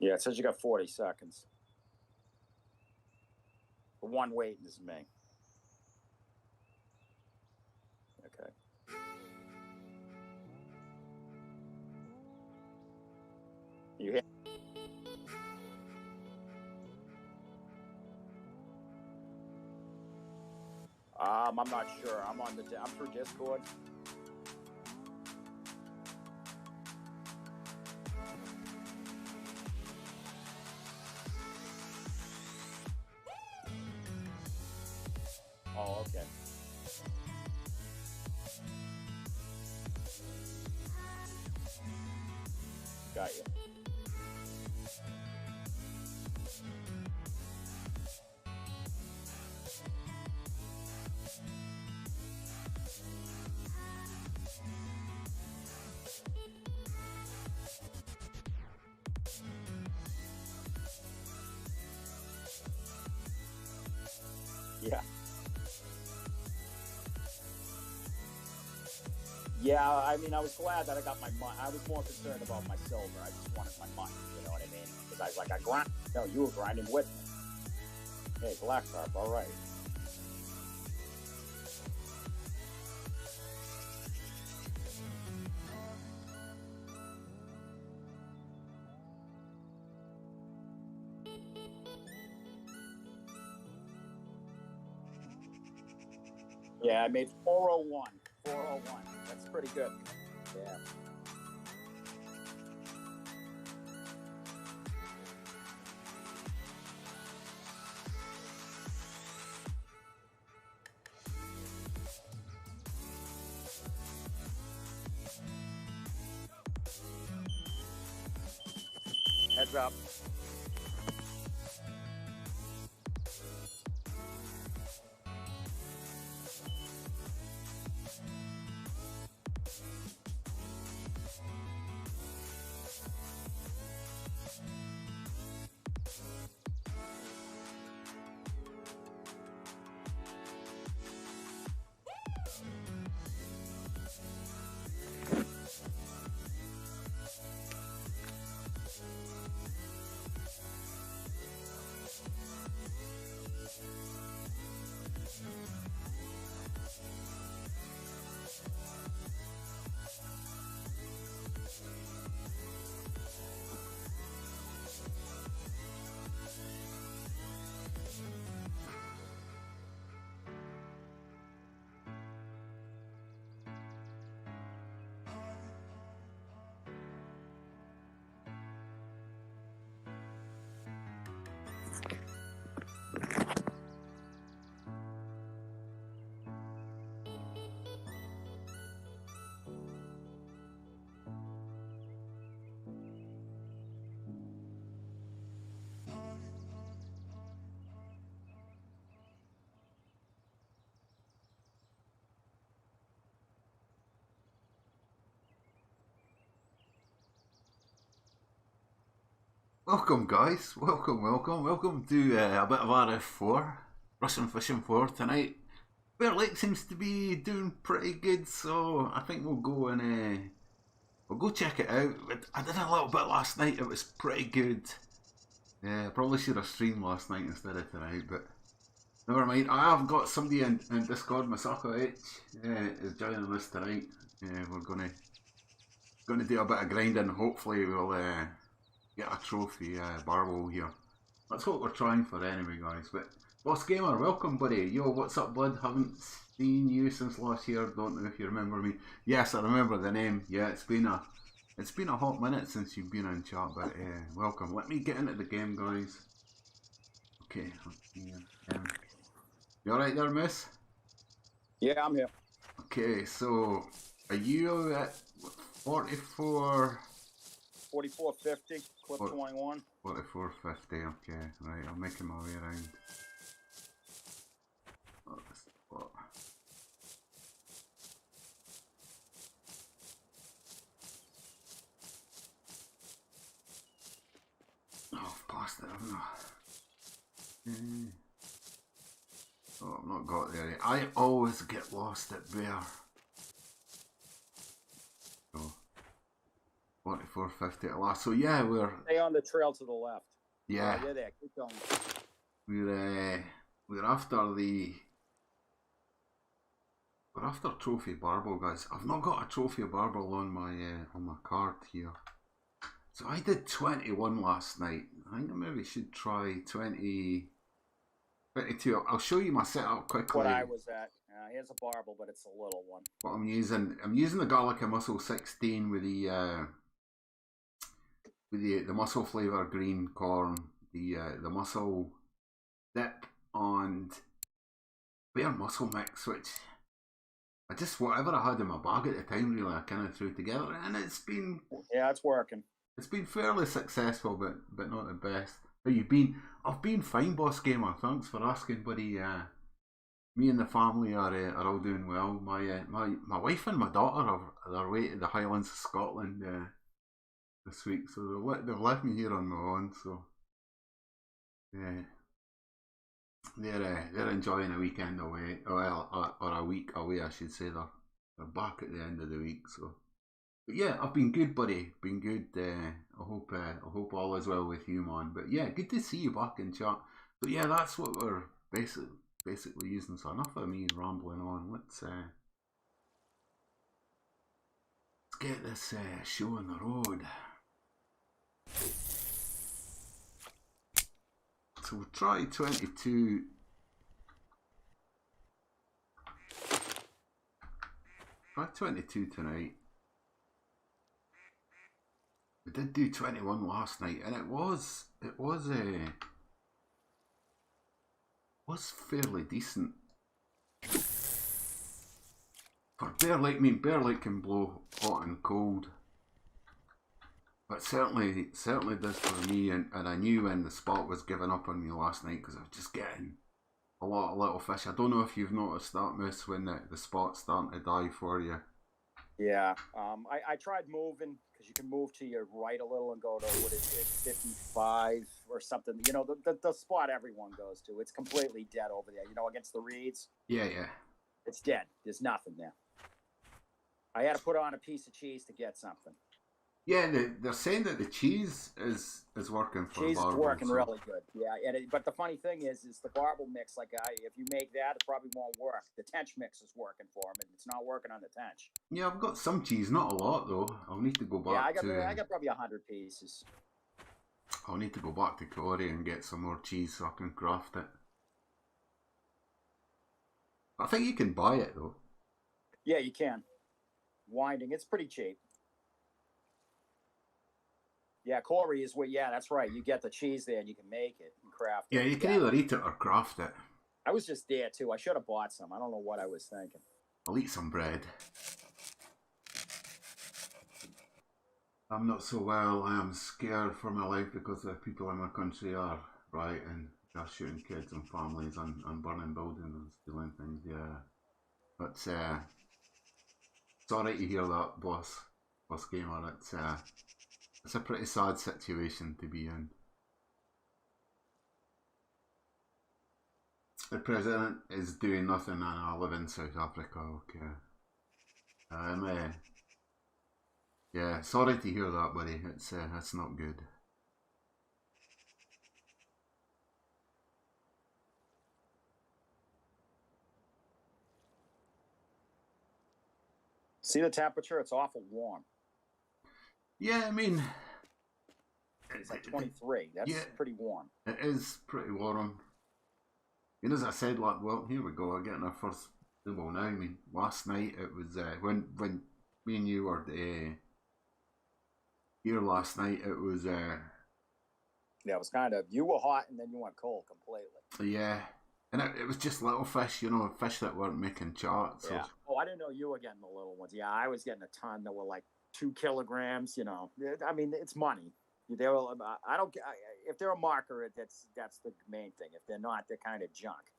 Yeah, it says you got 40 seconds. The one waiting is me. Okay. You hear? I'm not sure. I'm through Discord. Oh, okay. Got you. Yeah. Yeah, I mean, I was glad that I got my money. I was more concerned about my silver. I just wanted my money, you know what I mean? Because I was like, I grind. No, you were grinding with me. Hey, Black Carp, all right. Yeah, I made 401. 401. That's pretty good. Yeah. Heads up. Welcome guys, welcome to a bit of RF4, Russian Fishing 4 tonight. ProLite seems to be doing pretty good, so I think we'll go and we'll go check it out. I did a little bit last night, it was pretty good. I probably should have streamed last night instead of tonight, but never mind. I have got somebody in Discord, Masako H is joining us tonight. We're gonna do a bit of grinding, hopefully we'll get a trophy barrel here. That's what we're trying for anyway, guys. But Boss Gamer, welcome, buddy. Yo, what's up, bud? Haven't seen you since last year. Don't know if you remember me. Yes, I remember the name. Yeah, it's been a hot minute since you've been in chat, but welcome. Let me get into the game, guys. Okay. You alright there, miss? Yeah, I'm here. Okay, so are you at 44? 4450, clip 21. 4450, okay, right, I'm making my way around. Oh, I've passed it, haven't I? Oh, I've not got there yet. I always get lost at Bear. So, 450 at last. So yeah, Stay on the trail to the left. Yeah, You're there. Keep going. We're after the. We're after trophy barbell, guys. I've not got a trophy barbell on my card here. So I did 21 last night. I think I maybe should try 20, 22. I'll show you my setup quickly. What I was at. Here's a barbell, but it's a little one. What I'm using the Gallica Muscle 16 with the muscle flavor green corn, the muscle dip and bare muscle mix, which I just whatever I had in my bag at the time really I kind of threw together, and it's been it's working. It's been fairly successful, but not the best. How you been? I've been fine, Boss Gamer. Thanks for asking, buddy. Me and the family are all doing well. My wife and my daughter are away to the Highlands of Scotland this week, so they've left me here on my own. So yeah, they're enjoying a weekend away, or a week away, I should say. They're back at the end of the week, so. But yeah, I've been good, buddy. Been good. I hope all is well with you, man. But yeah, good to see you back in chat. So yeah, that's what we're basically using. So enough of me rambling on. Let's get this show on the road. So we'll try 22. Try 22 tonight. We did do 21 last night, and it was fairly decent. For Bear Lake, Bear Lake can blow hot and cold, but certainly does for me. And I knew when the spot was giving up on me last night because I was just getting a lot of little fish. I don't know if you've noticed that, Moose, when the spot's starting to die for you. Yeah, I tried moving because you can move to your right a little and go to, what is it, 55 or something. You know, the spot everyone goes to. It's completely dead over there. You know, against the reeds. Yeah. It's dead. There's nothing there. I had to put on a piece of cheese to get something. Yeah, they're saying that the cheese is working for cheese barbell. Cheese is working really good. Yeah, but the funny thing is the barbell mix. Like if you make that, it probably won't work. The tench mix is working for them, and it's not working on the tench. Yeah, I've got some cheese, not a lot though. I'll need to go back. Yeah, I got probably 100 pieces. I'll need to go back to Corey and get some more cheese so I can craft it. I think you can buy it though. Yeah, you can. Winding, it's pretty cheap. Yeah, Corey is where. Yeah, that's right. You get the cheese there, and you can make it and craft it. Yeah, you can either eat it or craft it. I was just there too. I should have bought some. I don't know what I was thinking. I'll eat some bread. I'm not so well. I am scared for my life because the people in my country are rioting, just shooting kids and families and burning buildings and stealing things. Yeah, but sorry to hear that, boss gamer. It's a pretty sad situation to be in. The president is doing nothing, and I live in South Africa. Okay. Yeah, sorry to hear that, buddy. It's not good. See the temperature? It's awful warm. Yeah, I mean, it's like 23. That's pretty warm. It is pretty warm. And as I said, like, well, here we go. I'm getting our first Snowball now. I mean, last night it was when me and you were here last night. It was yeah, it was kind of, you were hot and then you went cold completely. Yeah, and it was just little fish, you know, fish that weren't making charts. Yeah. Oh, I didn't know you were getting the little ones. Yeah, I was getting a ton that were like 2 kilograms. You know, I mean, it's money. They were, I don't. If they're a marker, that's the main thing. If they're not, they're kind of junk.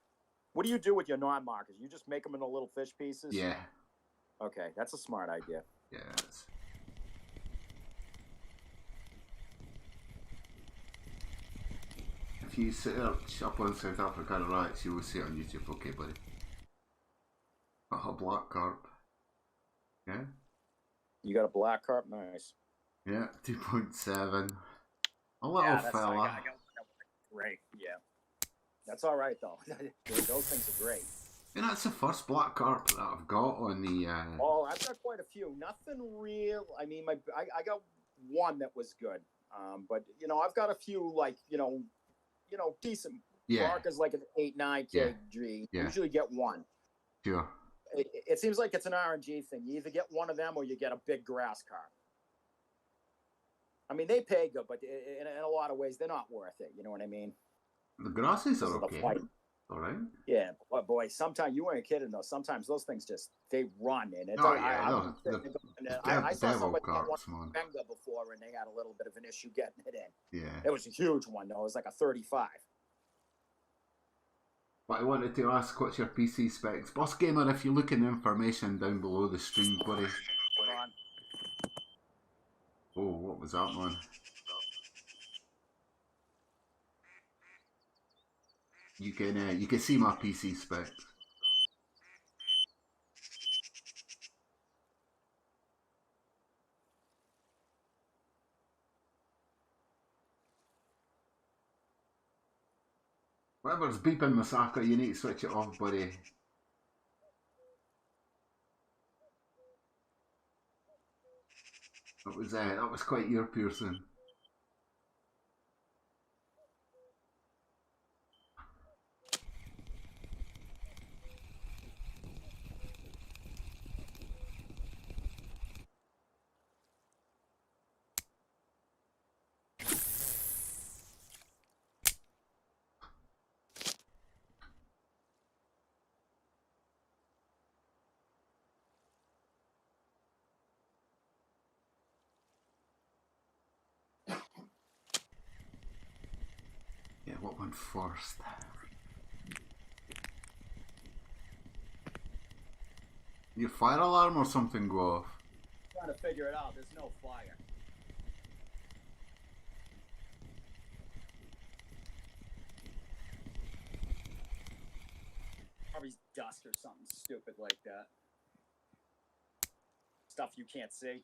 What do you do with your non-markers? You just make them into little fish pieces? Yeah. Okay, that's a smart idea. Yeah. If you search up on South African rights, you will see it on YouTube. Okay, buddy. A black carp. Yeah. You got a black carp? Nice. Yeah, 2.7. A little Yeah, that's I fella. got one that was great. Yeah, that's all right though. Those things are great. And that's the first black carpet that I've got on the. Oh, I've got quite a few. Nothing real. I mean, I got one that was good. But you know, I've got a few like decent Yeah, markers like an 8 9 yeah, kg. yeah, Usually get one. sure. It seems like it's an RNG thing. You either get one of them or you get a big grass carp. I mean, they pay good, but in a lot of ways, they're not worth it. You know what I mean? The grasses Because are of the okay. fight. All right. Yeah, but boy, sometimes you weren't kidding though. Sometimes those things just they run, and Oh yeah, I saw devil somebody get one carps, man. Benga before, and they had a little bit of an issue getting it in. Yeah. It was a huge one though. It was like a 35. But I wanted to ask, what's your PC specs? Boss Gamer, if you look in the information down below the stream, buddy. Hold on. Oh, what was that, man? You can see my PC specs. Whatever's beeping, Masaka, you need to switch it off, buddy. That was quite ear piercing. Yeah, what went first? Your fire alarm or something go off? Trying to figure it out. There's no fire. Probably dust or something stupid like that. Stuff you can't see.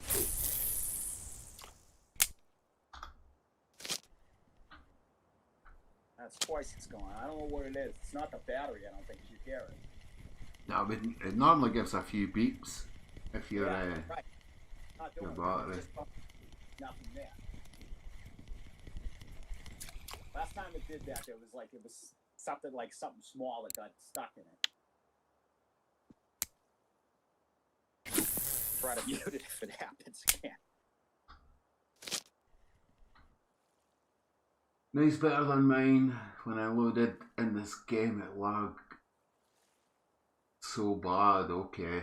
That's twice it's going. I don't know what it is. It's not the battery. I don't think you hear it. No, it normally gives a few beeps if you're right. Not doing your battery. Nothing there. Last time it did that, it was something small that got stuck in it. Try to mute it if it happens again. Nice, better than mine. When I loaded in this game, it lagged so bad. Okay,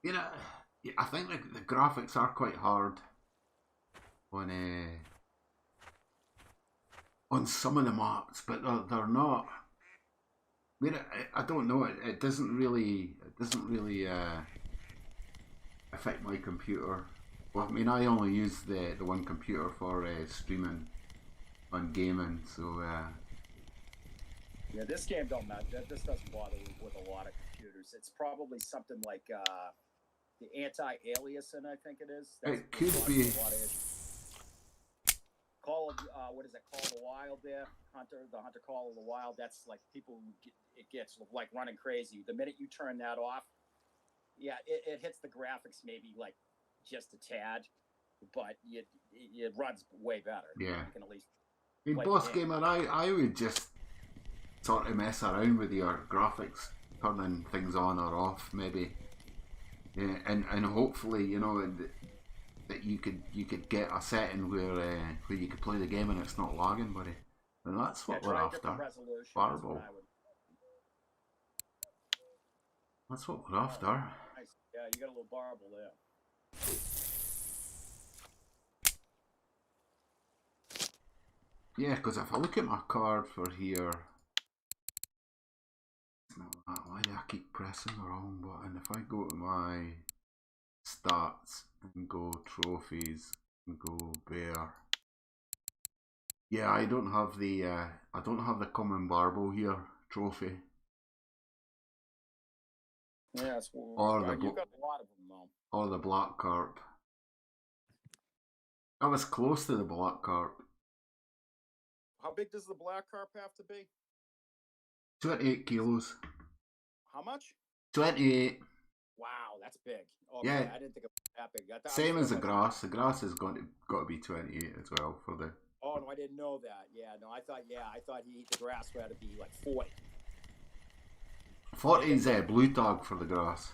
you know, I think the graphics are quite hard on some of the maps, but they're not. I mean, I don't know. It doesn't really affect my computer. Well, I mean, I only use the one computer for streaming on gaming, so yeah, this game don't matter. This doesn't bother with a lot of computers. It's probably something like the anti-aliasing, I think it is. That's it could be. Call of what is it? Call of the Wild there, the Hunter Call of the Wild. That's like people it gets like running crazy. The minute you turn that off, yeah, it hits the graphics maybe like just a tad, but it runs way better. Yeah, you can at least. In Boss Gamer, I would just sort of mess around with your graphics, turning things on or off, maybe. Yeah, and hopefully, you know, that you could get a setting where you could play the game and it's not lagging, buddy. And that's what we're after. Fireball. That's what we're after. Nice. Yeah, you got a little barbel there. Yeah, because if I look at my card for here, it's not that. Why do I keep pressing the wrong button? If I go to my stats and go trophies and go bear, yeah, I don't have the common barbel here trophy. Yeah, you got a lot of them though. Or the black carp. I was close to the black carp. How big does the black carp have to be? 28 kilos. How much? 28. Wow, that's big. Okay, Yeah. I didn't think it was that big. Same as the grass. The grass has got to be 28 as well for the. Oh no, I didn't know that. Yeah, no, I thought the grass had to be like 40. 40 is blue tag for the grass.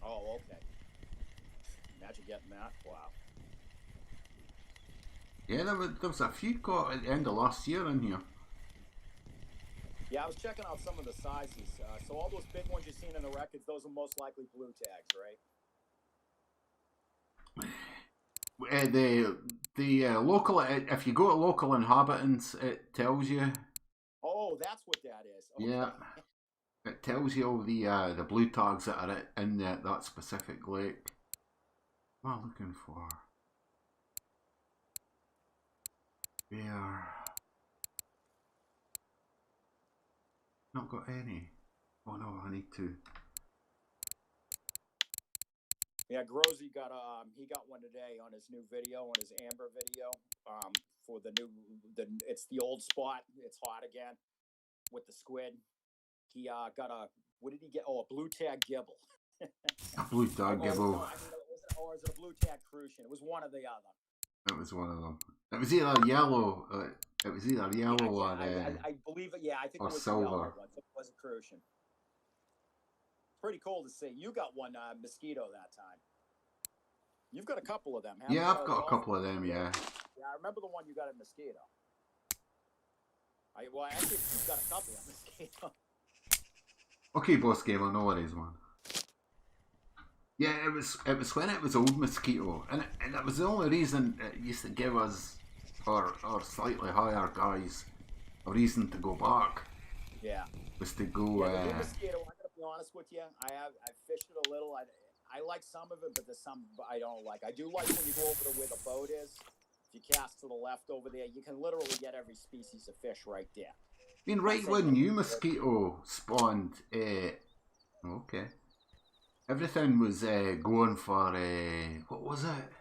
Oh, okay. Imagine getting that. Wow. Yeah, there was a few caught at the end of last year in here. Yeah, I was checking out some of the sizes. So all those big ones you've seen in the records, those are most likely blue tags, right? The local, if you go to local inhabitants, it tells you. Oh, that's what that is. Okay. Yeah, it tells you all the blue tags that are in that specific lake. What am I looking for? Bear. Not got any. Oh no, I need to. Yeah, Grosy got he got one today on his new video, on his Amber video, for it's the old spot. It's hot again with the squid. He got what did he get? Oh, a blue tag gibble. A blue tag gibble. No, or is it a blue tag crucian? It was one or the other. It was one of them. It was either yellow. It was either yellow or. I believe it. Yeah, I think it was silver. The yellow one. I think it was a crucian. Pretty cool to see. You got one mosquito that time. You've got a couple of them, haven't you? Yeah, I've got a couple of them, yeah. Yeah, I remember the one you got at Mosquito. Well, actually, you've got a couple of Mosquito. Okay, boss game, I know what it is, man. Yeah, it was when it was old Mosquito, and that was the only reason it used to give us, or slightly higher guys, a reason to go back. Yeah. Was to go. Yeah, the Mosquito, I'm gonna be honest with you. I fished it a little. I like some of it, but there's some I don't like. I do like when you go over to where the boat is. If you cast to the left over there, you can literally get every species of fish right there. I mean, right when new Mosquito spawned, okay, everything was going for what was it?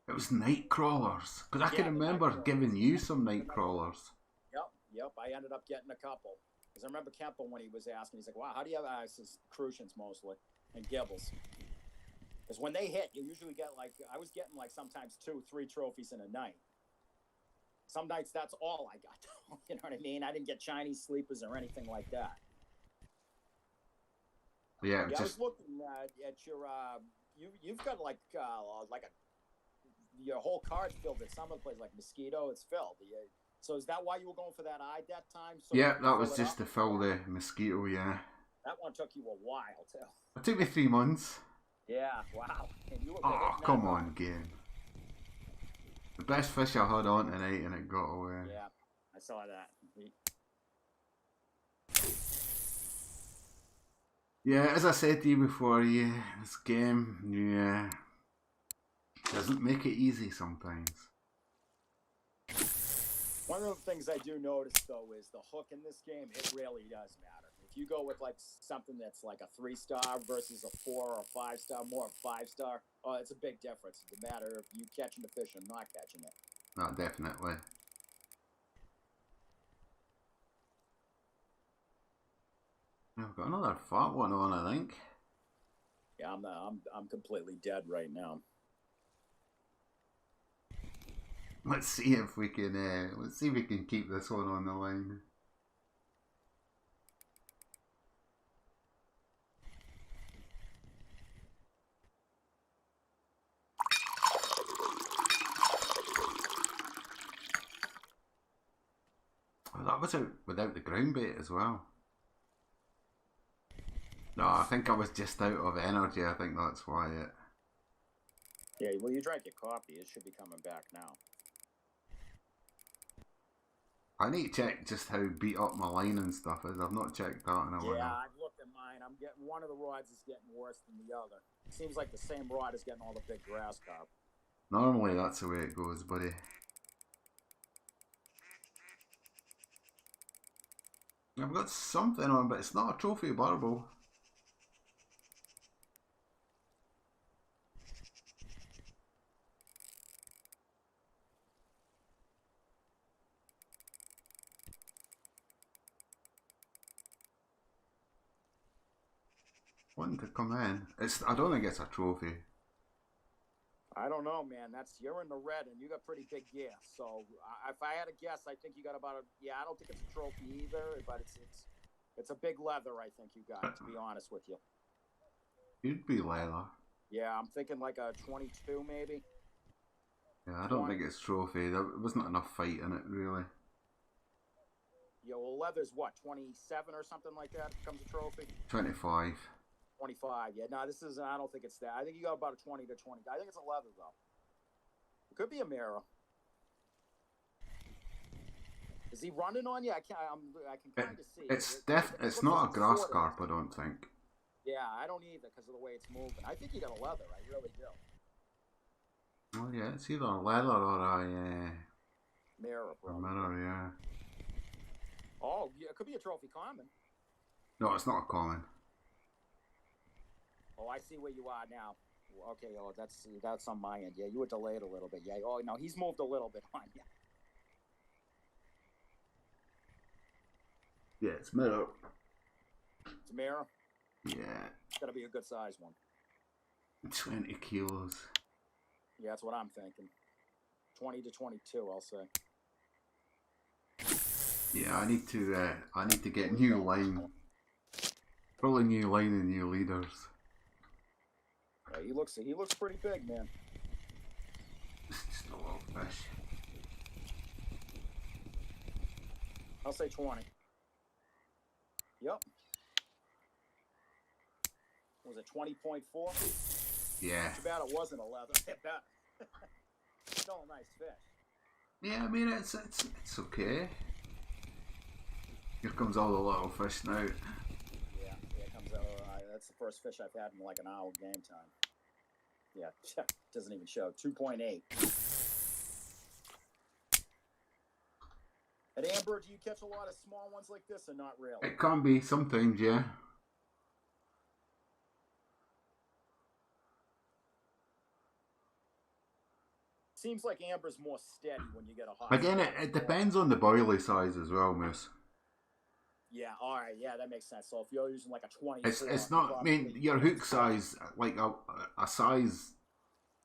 It was night crawlers, because I can remember giving you some night crawlers. Yep. I ended up getting a couple. Because I remember Kemple when he was asking, he's like, "Wow, how do you have access?" Crucians mostly and gibbles. Because when they hit, you usually get I was getting sometimes 2-3 trophies in a night. Some nights that's all I got. You know what I mean? I didn't get Chinese sleepers or anything like that. Yeah, I was looking at your you've got your whole card's filled at some of the places like Mosquito. It's filled. So is that why you were going for that eye that time? So yeah, that was just to fill the Mosquito. Yeah. That one took you a while too. It took me 3 months. Yeah, wow. And you were come on, game. The best fish I had on tonight and it got away. Yeah, I saw that. Yeah, as I said to you before, this game, doesn't make it easy sometimes. One of the things I do notice, though, is the hook in this game, it really does matter. If you go with, something that's like a 3-star versus a 4 or 5-star, more of 5-star, it's a big difference. It's a matter of you catching the fish or not catching it. No, definitely. I've got another fat one on, I think. Yeah, I'm completely dead right now. Let's see if we can keep this one on the line. Oh, that was out without the ground bait as well. No, I think I was just out of energy. I think that's why it. Yeah, well, you drank your coffee. It should be coming back now. I need to check just how beat up my line and stuff is. I've not checked that in a while. Yeah, I've looked at mine. I'm getting one of the rods is getting worse than the other. It seems like the same rod is getting all the big grass carp. Normally that's the way it goes, buddy. I've got something on, but it's not a trophy barbel. wanting to come in. I don't think it's a trophy. I don't know, man. You're in the red, and you got pretty big gear. So if I had to guess, I think you got about I don't think it's a trophy either, but it's a big leather. I think you got, to be honest with you. You'd be leather. Yeah, I'm thinking like a 22 maybe. Yeah, I don't think it's trophy. There wasn't enough fight in it, really. Yeah, well, leather's what, 27 or something like that becomes a trophy? 25. 25, yeah. No, I don't think it's that. I think you got about a 20 to 20. I think it's a leather, though. It could be a mirror. Is he running on you? I can kind of see. It's not a grass carp, I don't think. Yeah, I don't either because of the way it's moving. I think you got a leather. I really do. Oh yeah, it's either a leather or a mirror, bro. A mirror, yeah. Oh, yeah, it could be a trophy common. No, it's not a common. Oh, I see where you are now. Okay, oh, that's on my end. Yeah, you were delayed a little bit. Yeah. Oh, no, he's moved a little bit on you. Yeah, it's mirror. It's a mirror. Yeah. It's gotta be a good size one. 20 kilos. Yeah, that's what I'm thinking. 20 to 22, I'll say. Yeah, I need to get new line. Probably new line and new leaders. Yeah, he looks pretty big, man. It's just a little fish. I'll say 20. Yep. Was it 20.4? Yeah. Too bad it wasn't a leather. I bet. Still a nice fish. Yeah, I mean it's okay. Here comes all the little fish now. Yeah, here comes that's the first fish I've had in like an hour game time. Yeah, doesn't even show. 2.8. At Amber, do you catch a lot of small ones like this or not really? It can be sometimes, yeah. Seems like Amber's more steady when you get a hot. Again, it depends on the boilie size as well, Moose. Yeah, all right, yeah, that makes sense. So if you're using like a 20, it's not. I mean, your hook size, like a size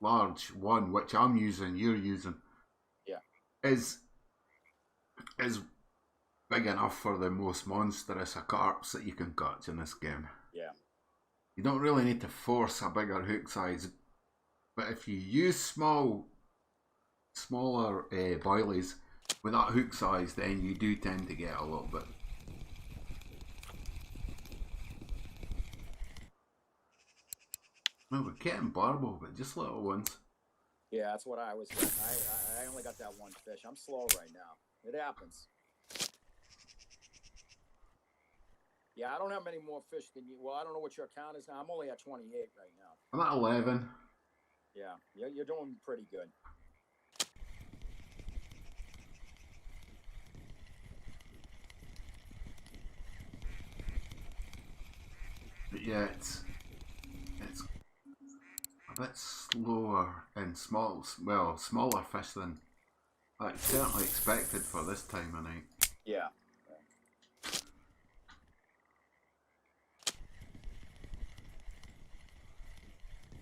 large one, which I'm using, you're using, yeah, is big enough for the most monstrous of carps that you can catch in this game. Yeah, you don't really need to force a bigger hook size, but if you use smaller boilies with that hook size, then you do tend to get a little bit. No, we're getting barbel, but just little ones. Yeah, that's what I was getting. I only got that one fish. I'm slow right now. It happens. Yeah, I don't have many more fish than you. Well, I don't know what your count is now. I'm only at 28 right now. I'm at 11. Yeah, you're doing pretty good. But yeah, it's a bit slower and smaller fish than I certainly expected for this time of night. Yeah.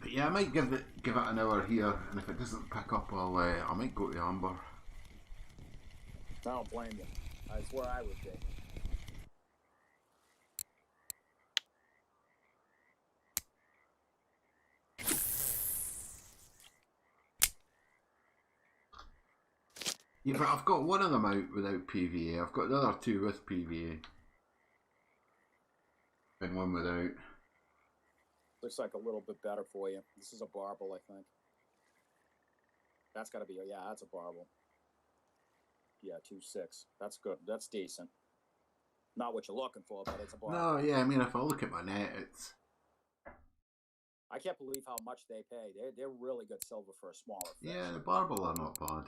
But yeah, I might give it an hour here, and if it doesn't pick up, I might go to Amber. I don't blame you. That's where I would be. Yeah, but I've got one of them out without PVA. I've got the other two with PVA. And one without. Looks like a little bit better for you. This is a barbel, I think. That's got to be, yeah, that's a barbel. Yeah, 2.6. That's good. That's decent. Not what you're looking for, but it's a barbel. No, yeah, I mean, if I look at my net, it's... I can't believe how much they pay. They're really good silver for a smaller fish. Yeah, the barbel are not bad.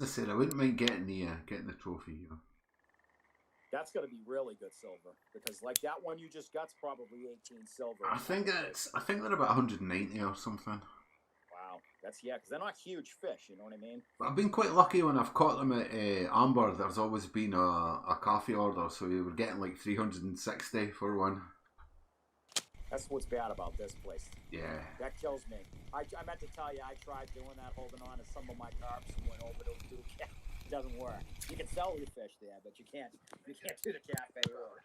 As I said, I wouldn't mind getting the trophy here. That's going to be really good silver because, like that one you just got's probably 18 silver. I think they're about 190 or something. Wow, because they're not huge fish. You know what I mean? But I've been quite lucky when I've caught them at Amber. There's always been a coffee order, so we were getting like 360 for one. That's what's bad about this place. Yeah. That kills me. I meant to tell you, I tried doing that, holding on to some of my carbs and went over to do it doesn't work. You can sell your fish there, but you can't do the cafe order.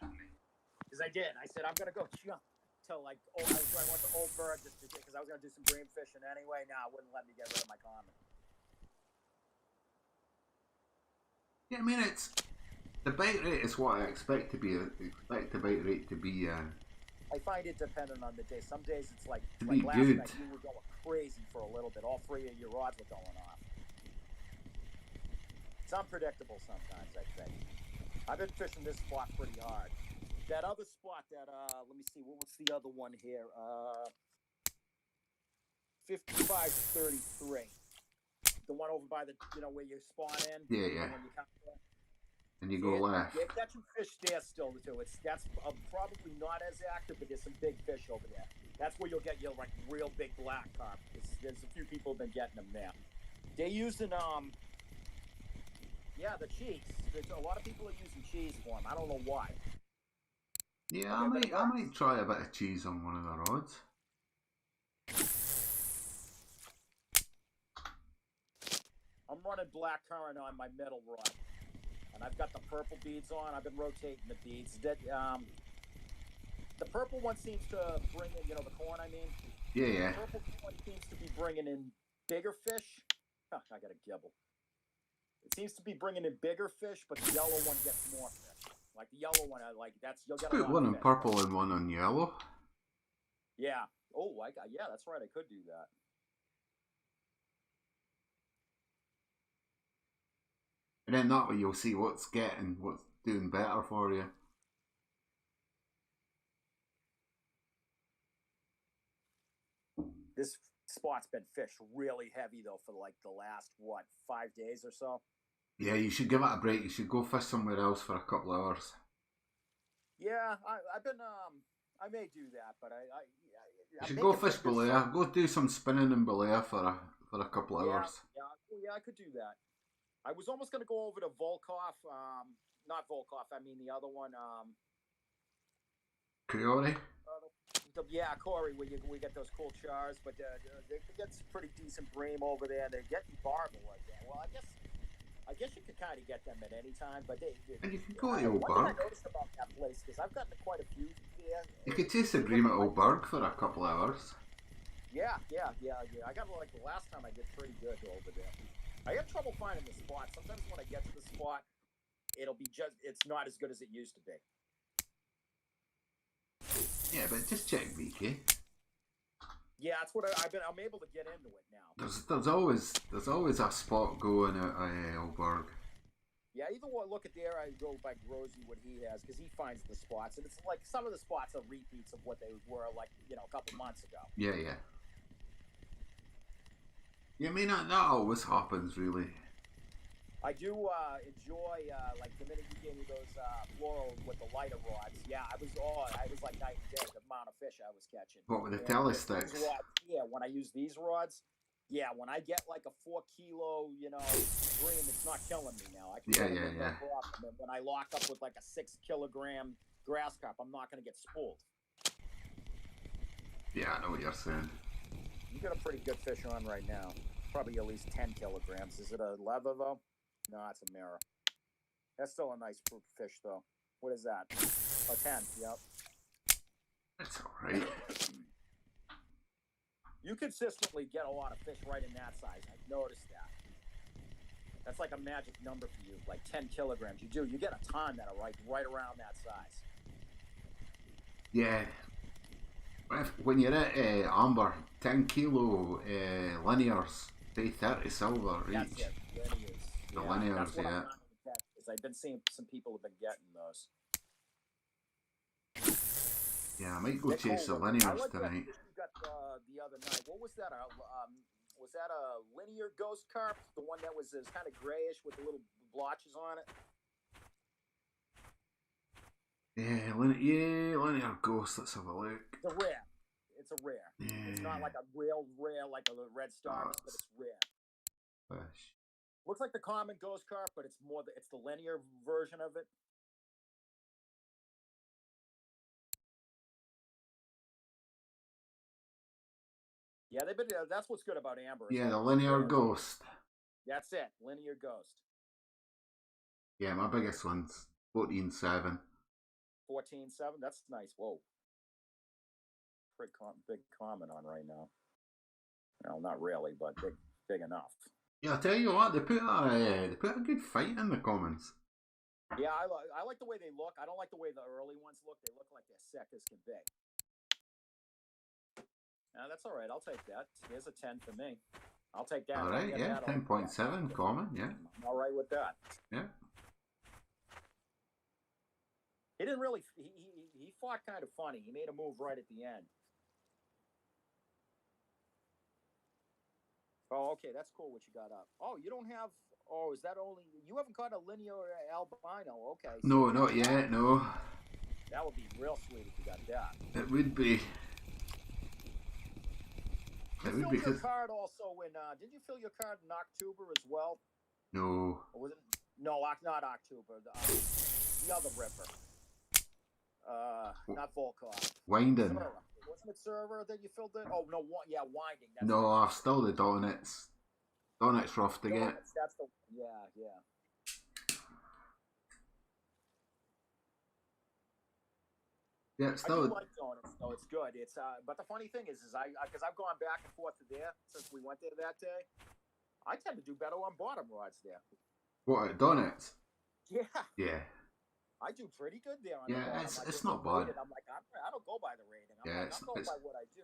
Because I did. I said I'm gonna go jump till like I went to Old Bird just because I was gonna do some bream fishing anyway. Now it wouldn't let me get rid of my common. Yeah, I mean it's the bite rate is what I expect to be. Expect the bite rate to be. I find it dependent on the day. Some days it's like be last good. night you were going crazy for a little bit. All three of your rods were going off. It's unpredictable sometimes, I think. I've been fishing this spot pretty hard. That other spot that let me see, what was the other one here? 5533. The one over by the where you spawn in. Yeah, yeah. When you come there. And you go left. They're catching fish there still too. That's probably not as active, but there's some big fish over there. That's where you'll get your like real big black carp. There's a few people have been getting them there. They're using yeah, the cheese. A lot of people are using cheese for them. I don't know why. Yeah, I might try a bit of cheese on one of the rods. I'm running black currant on my middle rod, and I've got the purple beads on. I've been rotating the beads. The purple one seems to bring in, the corn. I mean, yeah. The purple one seems to be bringing in bigger fish. Huh, I got a gibble. It seems to be bringing in bigger fish, but the yellow one gets more fish. Like the yellow one, you'll get a lot Put one of on fish. Purple and one on yellow. Yeah. Oh, yeah, that's right. I could do that. And then that way you'll see what's doing better for you. This spot's been fished really heavy though for like the last 5 days or so. Yeah, you should give it a break. You should go fish somewhere else for a couple of hours. Yeah, I've been I may do that, but You should go fish Balea. Go do some spinning in Balea for a couple of hours. Yeah, I could do that. I was almost going to go over to Volkov, not Volkov. I mean the other one. Coyote. Yeah, Corey, we get those cool chars, but they get some pretty decent bream over there. They're getting barbel like that. Well, I guess you could kind of get them at any time, but and you can go to Old Berg. What did I notice about that place? Because I've gotten quite a few there. You could chase the bream at Old Berg for a couple of hours. Yeah. I got like the last time I did pretty good over there. I have trouble finding the spot. Sometimes when I get to the spot, it's not as good as it used to be. Yeah, but just check VK. Yeah, that's what I'm able to get into it now. There's always a spot going at Old Berg. Yeah, either way, look at there. I go by Grosy what he has because he finds the spots, and it's like some of the spots are repeats of what they were like a couple months ago. Yeah. Yeah, I mean that always happens, really. I do enjoy like the minute you gave me those floral with the lighter rods. Yeah, I was like night and day the amount of fish I was catching. What with the telesticks? Yeah, when I use these rods, yeah, when I get like a 4 kilo, bream, it's not killing me now. I can yeah. And when I lock up with like a 6 kilogram grass carp, I'm not going to get spooled. Yeah, I know what you're saying. You got a pretty good fish on right now. Probably at least 10 kilograms. Is it a leather though? No, it's a mirror. That's still a nice fish though. What is that? A 10, yep. That's alright. You consistently get a lot of fish right in that size. I've noticed that. That's like a magic number for you, like 10 kilograms. You get a ton that are right around that size. Yeah. When you're at Amber, 10 kilo linears, pay 30 silver each. That's it. Linears. The linears, yeah. I've been seeing some people have been getting those. Yeah, I might go chase the linears tonight. You got the other night. What was that? Was that a linear ghost carp? The one that was kind of grayish with the little blotches on it? Yeah, linear ghost. Let's have a look. It's a rare. Yeah. It's not like a real rare like a red star, but it's rare. Fish. Looks like the common ghost carp, but it's the linear version of it. Yeah, they've been. That's what's good about Amber. Yeah, the linear ghost. That's it, linear ghost. Yeah, my biggest one's 14.7. 14.7. That's nice. Whoa. Big comment on right now. Well, not really, but big enough. Yeah, I tell you what, they put a good fight in the comments. Yeah, I like the way they look. I don't like the way the early ones look. They look like they're sick as can be. That's all right. I'll take that. Here's a 10 for me. I'll take that. All right, yeah, 10.7 common, yeah. I'm all right with that. Yeah. He didn't really. He fought kind of funny. He made a move right at the end. Oh, okay, that's cool. What you got up? Oh, you don't have. Oh, is that only? You haven't got a linear albino? Okay. So no, not yet. No. That would be real sweet if you got that. It would be. You filled your card also in. Did you fill your card in October as well? No. Or was it? No, not October. The other ripper. Not Volkov. Winding. Wasn't it server that you filled it? Oh no, yeah, winding. That's no, I've still the donuts. Donuts rough to get. That's the yeah. Yeah, it's still. I do like donuts, though. It's good. It's but the funny thing is because I've gone back and forth to there since we went there that day. I tend to do better on bottom rods there. What, donuts? Yeah. Yeah. I do pretty good there. On yeah, the bottom. it's not bad. I'm like, I don't go by the rating. I'm going by what I do.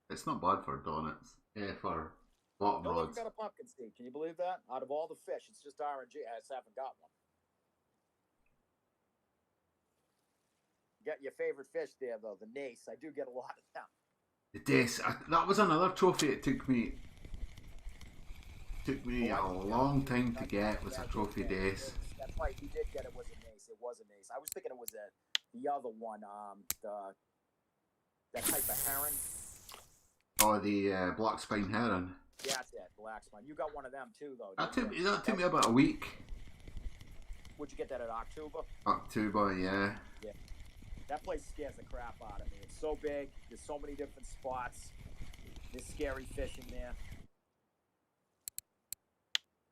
It's not bad for donuts. Yeah, for bottom Don't rods. even got a pumpkin seed. Can you believe that? Out of all the fish, it's just RNG. I just haven't got one. Get your favorite fish there, though, the nace. I do get a lot of them. The dace. That was another trophy. It took me a long time to get. Was a trophy dace. That's right. You did get it. Was a nace. It was a nace. I was thinking it was the other one. That type of heron. Oh, the black spine heron. Yeah, that's it. Black spine. You got one of them too, though. That took me about a week. Would you get that at October? October, yeah. Yeah. That place scares the crap out of me. It's so big. There's so many different spots. There's scary fish in there.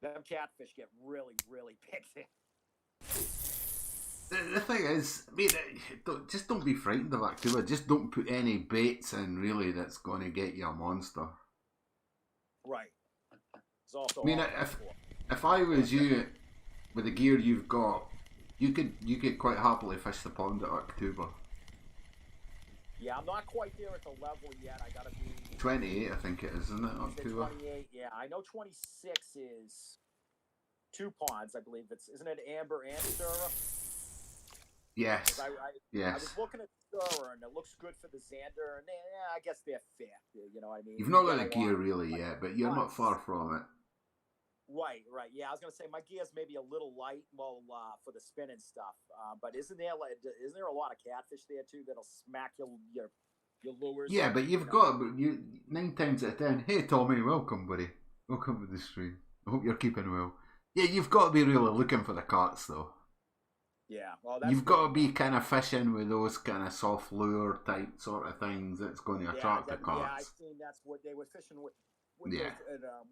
Them catfish get really, really big there. The thing is, I mean, just don't be frightened of October. Just don't put any baits in, really, that's going to get you a monster. Right. It's also I mean, if I was you, with the gear you've got, you could quite happily fish the pond at October. Yeah, I'm not quite there at the level yet. I gotta be 28, I think it is, isn't it? October. 28. Yeah, I know 26 is 2 ponds. I believe isn't it Amber and Stura? Yes. Yes. I was looking at Stura and it looks good for the Xander, and I guess they're fair. You know what I mean? You've not got the gear really yet, but you're not far from it. Right. Yeah, I was gonna say my gear's maybe a little light, for the spin and stuff. But isn't there a lot of catfish there too that'll smack your lures? Yeah, but you've got 9 times out of 10. Hey Tommy, welcome, buddy. Welcome to the stream. I hope you're keeping well. Yeah, you've got to be really looking for the carts though. Yeah, well, you've got to be kind of fishing with those kind of soft lure type sort of things that's going to attract the carts. Yeah, I've seen that's what they were fishing with. What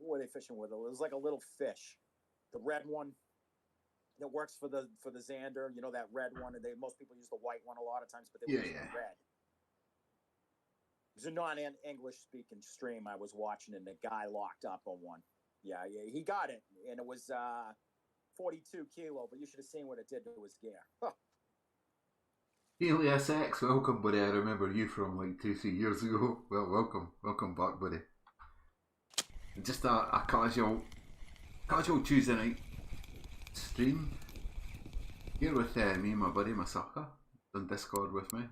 were they fishing with? It was like a little fish, the red one that works for the Xander. You know that red one, and most people use the white one a lot of times, but they use the red. It was a non-English speaking stream I was watching, and the guy locked up on one. Yeah, he got it, and it was 42 kilo, but you should have seen what it did to his gear. Huh. Helios X, welcome, buddy. I remember you from like 2-3 years ago. Well, welcome back, buddy. Just a casual Tuesday night stream here with me and my buddy Masaka on Discord with me.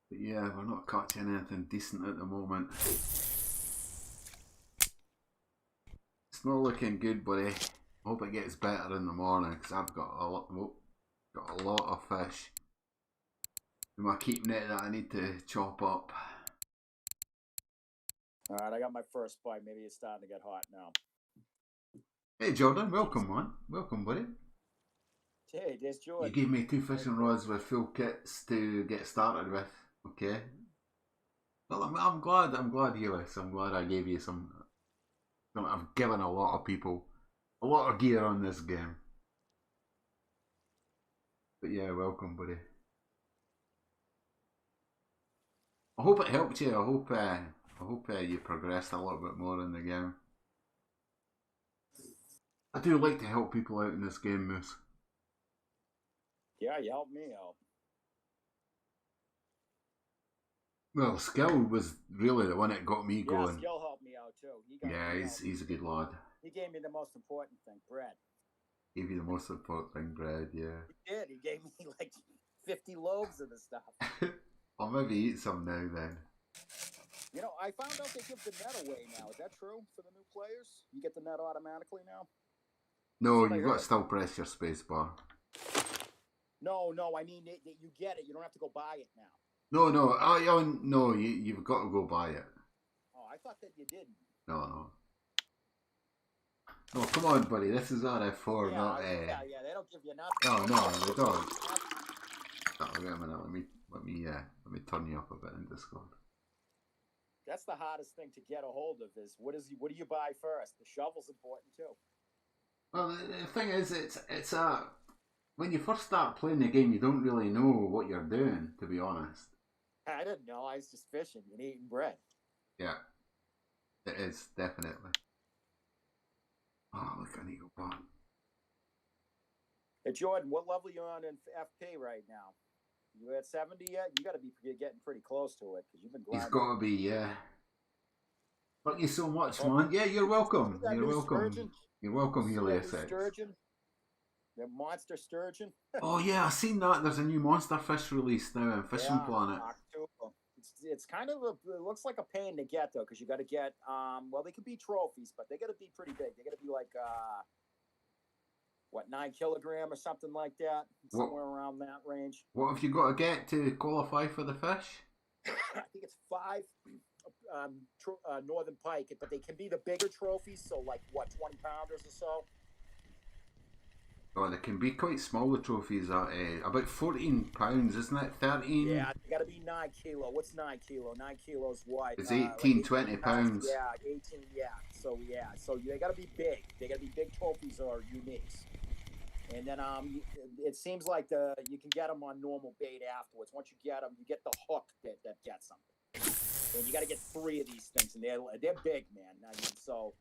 But yeah, we're not catching anything decent at the moment. It's not looking good, buddy. Hope it gets better in the morning because I've got a lot of fish in my keep net that I need to chop up. All right, I got my first bite. Maybe it's starting to get hot now. Hey Jordan, welcome man. Welcome, buddy. Hey, there's Jordan. You gave me 2 fishing rods with full kits to get started with. Okay. Well, I'm glad. I'm glad, Helis. I'm glad I gave you some. I've given a lot of people a lot of gear on this game. But yeah, welcome, buddy. I hope it helped you. I hope you progressed a little bit more in the game. I do like to help people out in this game, Moose. Yeah, you helped me out. Well, Skill was really the one that got me going. Yeah, Skill helped me out too. He's a good lad. He gave me the most important thing, bread. Gave you the most important thing, bread, yeah. He did. He gave me like 50 loaves of the stuff. I'll maybe eat some now then. You know, I found out they give the net away now. Is that true for the new players? You get the net automatically now? No, you've got to still press your space bar. No, I mean, you get it. You don't have to go buy it now. No, you've got to go buy it. Oh, I thought that you didn't. No, come on, buddy. This is RF4, yeah, not yeah, they don't give you nothing. No, they don't. Oh, wait a minute. Let me turn you up a bit in Discord. That's the hardest thing to get a hold of is what do you buy first? The shovel's important too. Well, the thing is, it's when you first start playing the game, you don't really know what you're doing, to be honest. I didn't know. I was just fishing and eating bread. Yeah, it is, definitely. Oh, look, I need to go back. Hey, Jordan, what level are you on in FP right now? You at 70 yet? You got to be getting pretty close to it because you've been grinding. He's got to be, yeah. Thank you so much, man. Yeah, you're welcome. You're welcome. Sturgeon? You're welcome, Helios X. Sturgeon? The monster sturgeon? Oh yeah, I've seen that. There's a new monster fish released now in Fishing Planet. It's kind of it looks like a pain to get though, because you got to get well, they could be trophies, but they got to be pretty big. They got to be like 9 kilogram or something like that, somewhere around that range. What have you got to get to qualify for the fish? I think it's 5 northern pike, but they can be the bigger trophies, so like 20 pounders or so. Oh, they can be quite small, the trophies are about 14 pounds, isn't it? 13? Yeah, they got to be 9 kilo. What's 9 kilo? 9 kilos what? It's 18, 20 pounds. Yeah, 18, yeah. So they got to be big. They got to be big trophies or uniques. And then it seems like you can get them on normal bait afterwards. Once you get them, you get the hook that gets them. And you got to get 3 of these things, and they're big, man. I mean, so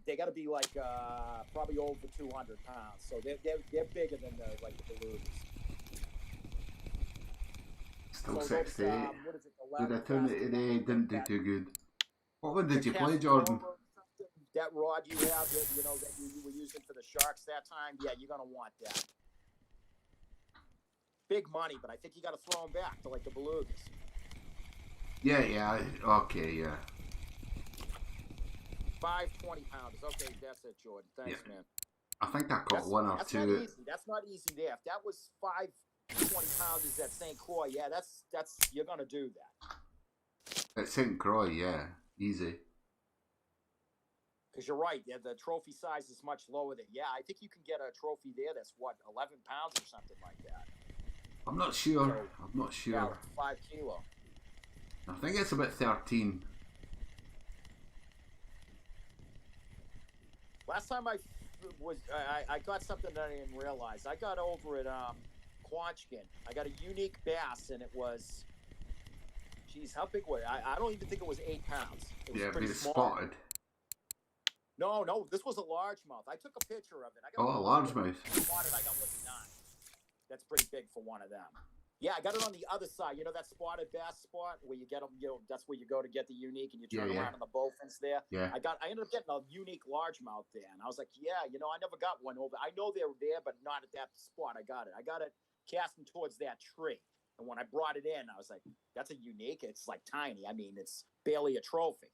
they got to be like probably over 200 pounds. So they're bigger than the belugas. Still 68. What is it? Did I turn it today? Didn't do too good. What one did you play, Jordan? That rod you have, that you were using for the sharks that time, yeah, you're gonna want that. Big money, but I think you got to throw them back to like the belugas. Yeah, okay, yeah. 5 20 pounders. Okay, that's it, Jordan. Thanks, man. I think I caught one or two. That's not easy there. If that was 5 20 pounders at St. Croix, yeah, that's you're gonna do that. At St. Croix, yeah, easy. Because you're right, yeah, the trophy size is much lower than. Yeah, I think you can get a trophy there that's 11 pounds or something like that. I'm not sure. Yeah, 5 kilo. I think it's about 13. Last time I got something that I didn't realize. I got over at Quanchkin. I got a unique bass, and it was. Geez, how big was it? I don't even think it was 8 pounds. It was pretty small. Spotted. No, this was a largemouth. I took a picture of it. A largemouth. Spotted, I got was 9. That's pretty big for one of them. Yeah, I got it on the other side. You know that spotted bass spot where you get them. That's where you go to get the unique, and you turn around on the bow fence there. Yeah. I ended up getting a unique largemouth there, and I was like, yeah, I never got one over. I know they were there, but not at that spot. I got it casting towards that tree, and when I brought it in, I was like, that's a unique. It's like tiny. I mean, it's barely a trophy.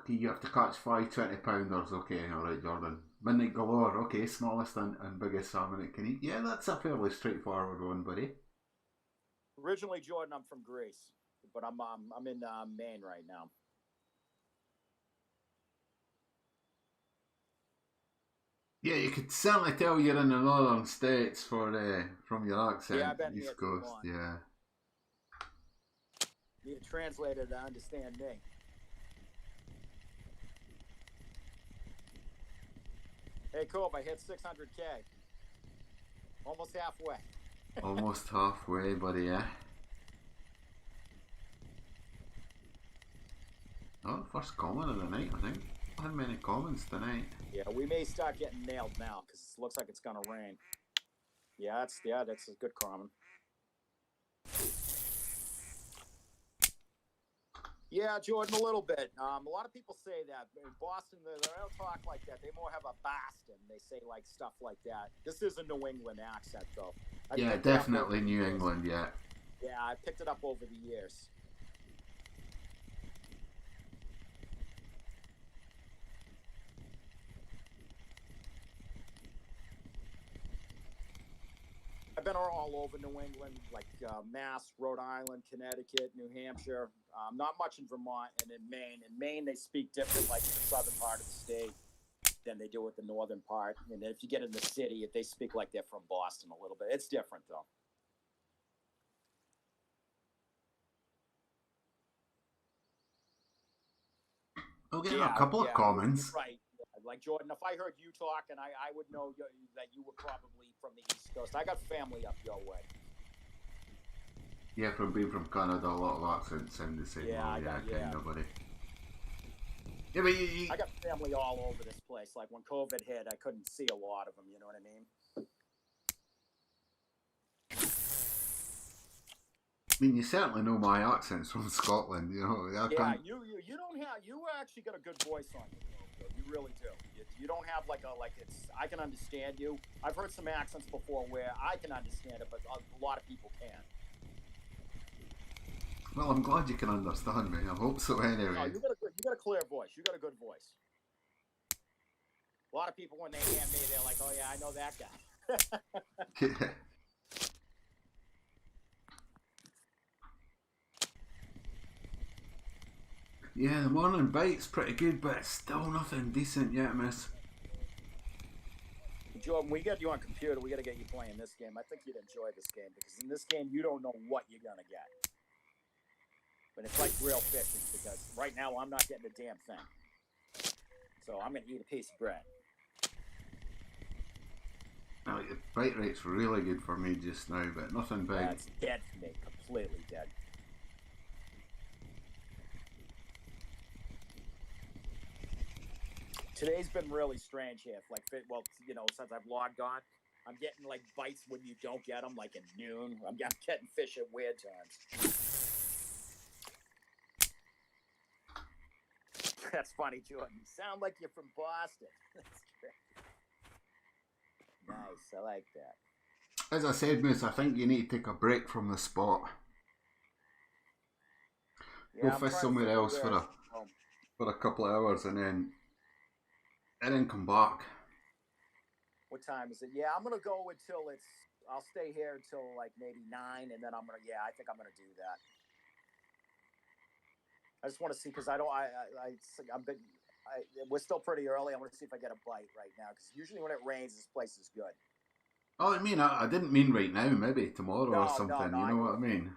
Okay, you have to catch 5 20 pounders. Okay, alright, Jordan. Midnight Galore, okay, smallest and biggest salmon it can eat. Yeah, that's a fairly straightforward one, buddy. Originally, Jordan, I'm from Greece, but I'm in Maine right now. Yeah, you could certainly tell you're in the northern states from your accent. Yeah, I've been East here Coast, too long. yeah. Need a translator to understand me. Hey, Cove, I hit 600K. Almost halfway. Almost halfway, buddy, yeah. Oh, first comment of the night, I think. Not had many comments tonight. Yeah, we may start getting nailed now because it looks like it's gonna rain. Yeah, that's a good comment. Yeah, Jordan, a little bit. A lot of people say that in Boston, they don't talk like that. They more have a Boston. They say like stuff like that. This is a New England accent, though. Yeah, definitely New England. Yeah. Yeah, I picked it up over the years. I've been all over New England, like Mass, Rhode Island, Connecticut, New Hampshire. Not much in Vermont and in Maine. In Maine, they speak different, like in the southern part of the state, than they do with the northern part. And if you get in the city, they speak like they're from Boston a little bit. It's different, though. I'll get a couple of comments. You're right. Like Jordan, if I heard you talking, I would know that you were probably from the East Coast. I got family up your way. Yeah, from being from Canada, a lot of accents sound the same. Yeah, kind of, buddy. Yeah, but I got family all over this place. Like when COVID hit, I couldn't see a lot of them. You know what I mean? I mean, you certainly know my accent's from Scotland. You know. You don't have. You actually got a good voice on you. You really do. You don't have like it's. I can understand you. I've heard some accents before where I can understand it, but a lot of people can't. Well, I'm glad you can understand me. I hope so. Anyway. No, you got a clear voice. You got a good voice. A lot of people when they hear me, they're like, "Oh yeah, I know that guy." Yeah, the morning bite's pretty good, but it's still nothing decent yet, miss. Jordan, we get you on computer. We got to get you playing this game. I think you'd enjoy this game because in this game, you don't know what you're gonna get. But it's like real fishing because right now I'm not getting a damn thing. So I'm gonna eat a piece of bread. Now, the bite rate's really good for me just now, but nothing big. That's dead for me, completely dead. Today's been really strange here. Like, well, you know, since I've logged on, I'm getting like bites when you don't get them, like at noon. I'm getting fish at weird times. That's funny, Jordan. You sound like you're from Boston. That's great. Nice, I like that. As I said, Moose, I think you need to take a break from the spot. Go fish somewhere else for a couple of hours and then come back. What time is it? Yeah, I'm gonna go until I'll stay here until like maybe 9, and then I think I'm gonna do that. I just want to see because we're still pretty early. I want to see if I get a bite right now because usually when it rains, this place is good. Oh, I mean, I didn't mean right now. Maybe tomorrow or something. No, you know what I mean?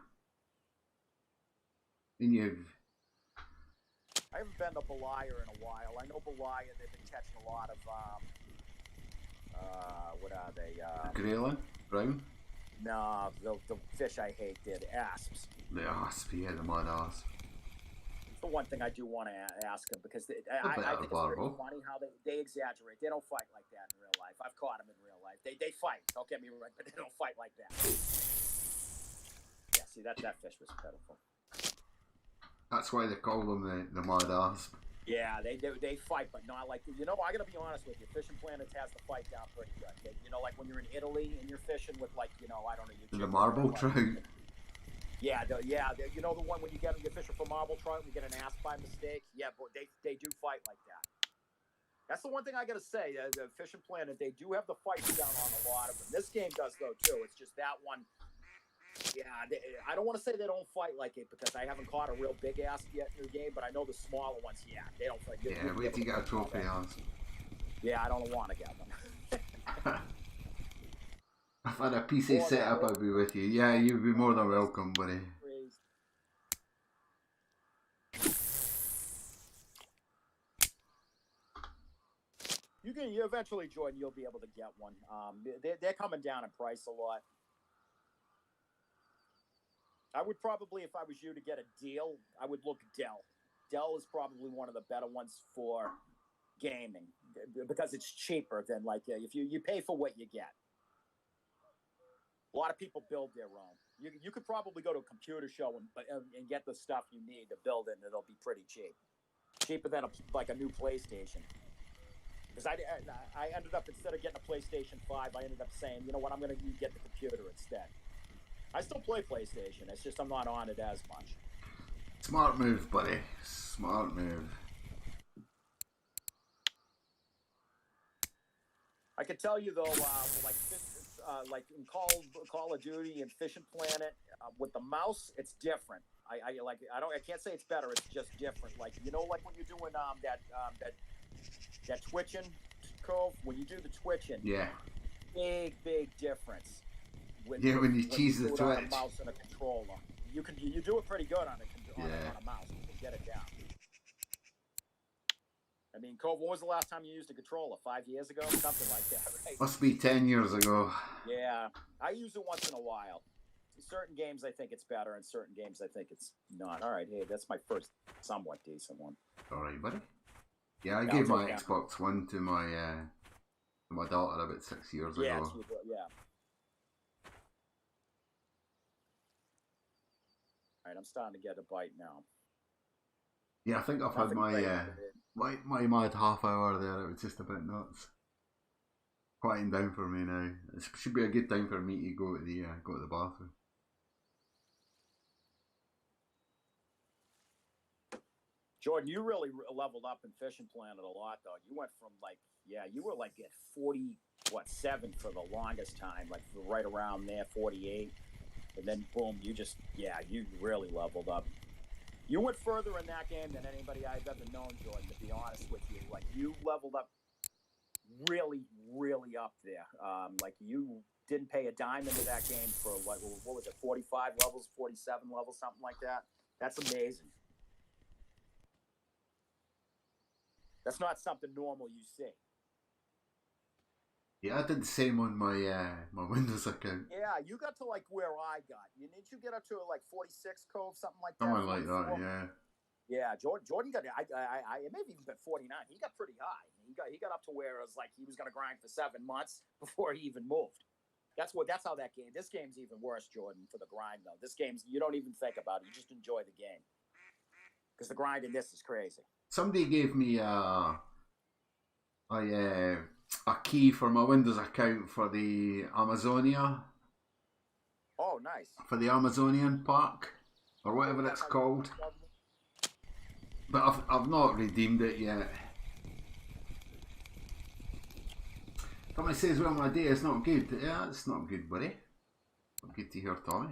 I haven't been to Belia in a while. I know Belia, they've been catching a lot of what are they? Grayling? Brown? No, the fish I hate, they're the asps. The asp, yeah, the mud asp. The one thing I do want to ask them because I think it's pretty funny how they exaggerate. They don't fight like that in real life. I've caught them in real life. They fight. Don't get me wrong, but they don't fight like that. Yeah, see that fish was pitiful. That's why they call them the mud asp. Yeah, they fight, but not like I got to be honest with you. Fishing Planet has the fight down pretty good. Like when you're in Italy and you're fishing with I don't know. The marble trout. Yeah, the one when you're fishing for marble trout, you get an asp by mistake. Yeah, but they do fight like that. That's the one thing I gotta say. The Fishing Planet, they do have the fights down on a lot of them. This game does though too. It's just that one. Yeah, I don't want to say they don't fight like it because I haven't caught a real big asp yet in the game, but I know the smaller ones. Yeah, they don't fight. Yeah, wait till you get a trophy asp. Yeah, I don't want to get them. If I had a PC set up, I'd be with you. Yeah, you'd be more than welcome, buddy. You eventually, Jordan, you'll be able to get one. They're coming down in price a lot. I would probably, if I was you, to get a deal, I would look Dell. Dell is probably one of the better ones for gaming because it's cheaper than like if you pay for what you get. A lot of people build their own. You could probably go to a computer show and get the stuff you need to build it, and it'll be pretty cheap, cheaper than like a new PlayStation. Because I ended up, instead of getting a PlayStation 5, I ended up saying, you know what, I'm going to get the computer instead. I still play PlayStation. It's just I'm not on it as much. Smart move, buddy. Smart move. I can tell you though, like in Call of Duty and Fishing Planet, with the mouse, it's different. I can't say it's better. It's just different. Like like when you're doing that twitching, Cove. When you do the twitching, yeah, big difference. When you cheese the twitch. On a mouse and a controller, you do it pretty good on a mouse. You can get it down. I mean, Cove, when was the last time you used a controller? 5 years ago? Something like that, right? Must be 10 years ago. Yeah, I use it once in a while. In certain games, I think it's better. In certain games, I think it's not. All right, hey, that's my first somewhat decent one. All right, buddy. Yeah, I gave my Xbox One to my daughter about 6 years ago. Yeah. All right, I'm starting to get a bite now. Yeah, I think I've had my mad half hour there. It was just a bit nuts. Quieting down for me now. It should be a good time for me to go to the bathroom. Jordan, you really leveled up in Fishing Planet a lot, though. You went from you were like at 47 for the longest time, like right around there, 48, and then boom, you really leveled up. You went further in that game than anybody I've ever known, Jordan, to be honest with you. Like, you leveled up really, really up there. Like, you didn't pay a dime into that game for, what was it, 45 levels, 47 levels, something like that? That's amazing. That's not something normal you see. Yeah, I did the same on my my Windows account. Yeah, you got to like where I got. Did you get up to like 46, Cove, something like that? Something like that, yeah. Yeah, Jordan got. It may have even been 49. He got pretty high. He got up to where it was like he was going to grind for 7 months before he even moved. That's how that game. This game's even worse, Jordan, for the grind though. This game's, you don't even think about it. You just enjoy the game because the grind in this is crazy. Somebody gave me a key for my Windows account for the Amazonia. Oh, nice. For the Amazonian Park, or whatever it's called. But I've not redeemed it yet. Tommy says, well, my day is not good. Yeah, it's not good, buddy. Not good to hear, Tommy.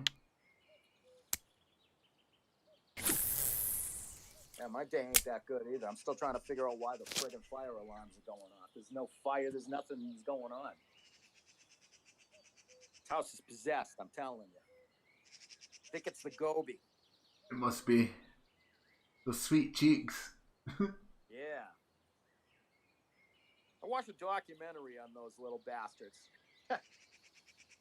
Yeah, my day ain't that good either. I'm still trying to figure out why the friggin' fire alarms are going off. There's no fire. There's nothing going on. This house is possessed, I'm telling you. I think it's the Gobi. It must be. Those sweet cheeks. Yeah. I watched a documentary on those little bastards.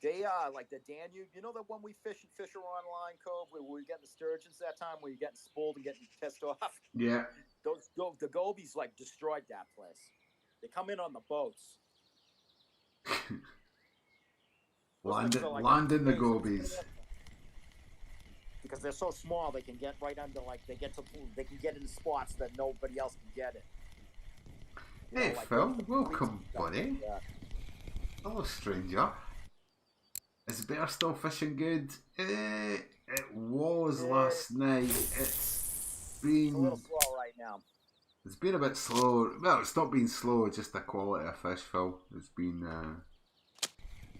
They like the Danube. You know that one we Fisher Online, Cove, where we were getting the sturgeons that time, where you're getting spooled and getting pissed off? Yeah. The Gobies like destroyed that place. They come in on the boats. Landing the Gobies. Because they're so small, they can get right under, like, they can get in spots that nobody else can get in. Hey, Phil, welcome, buddy. Yeah. Hello, stranger. Is Bear still fishing good? It was last night. It's been a little slow right now. It's been a bit slow. Well, it's not been slow, just the quality of fish, Phil. It's been.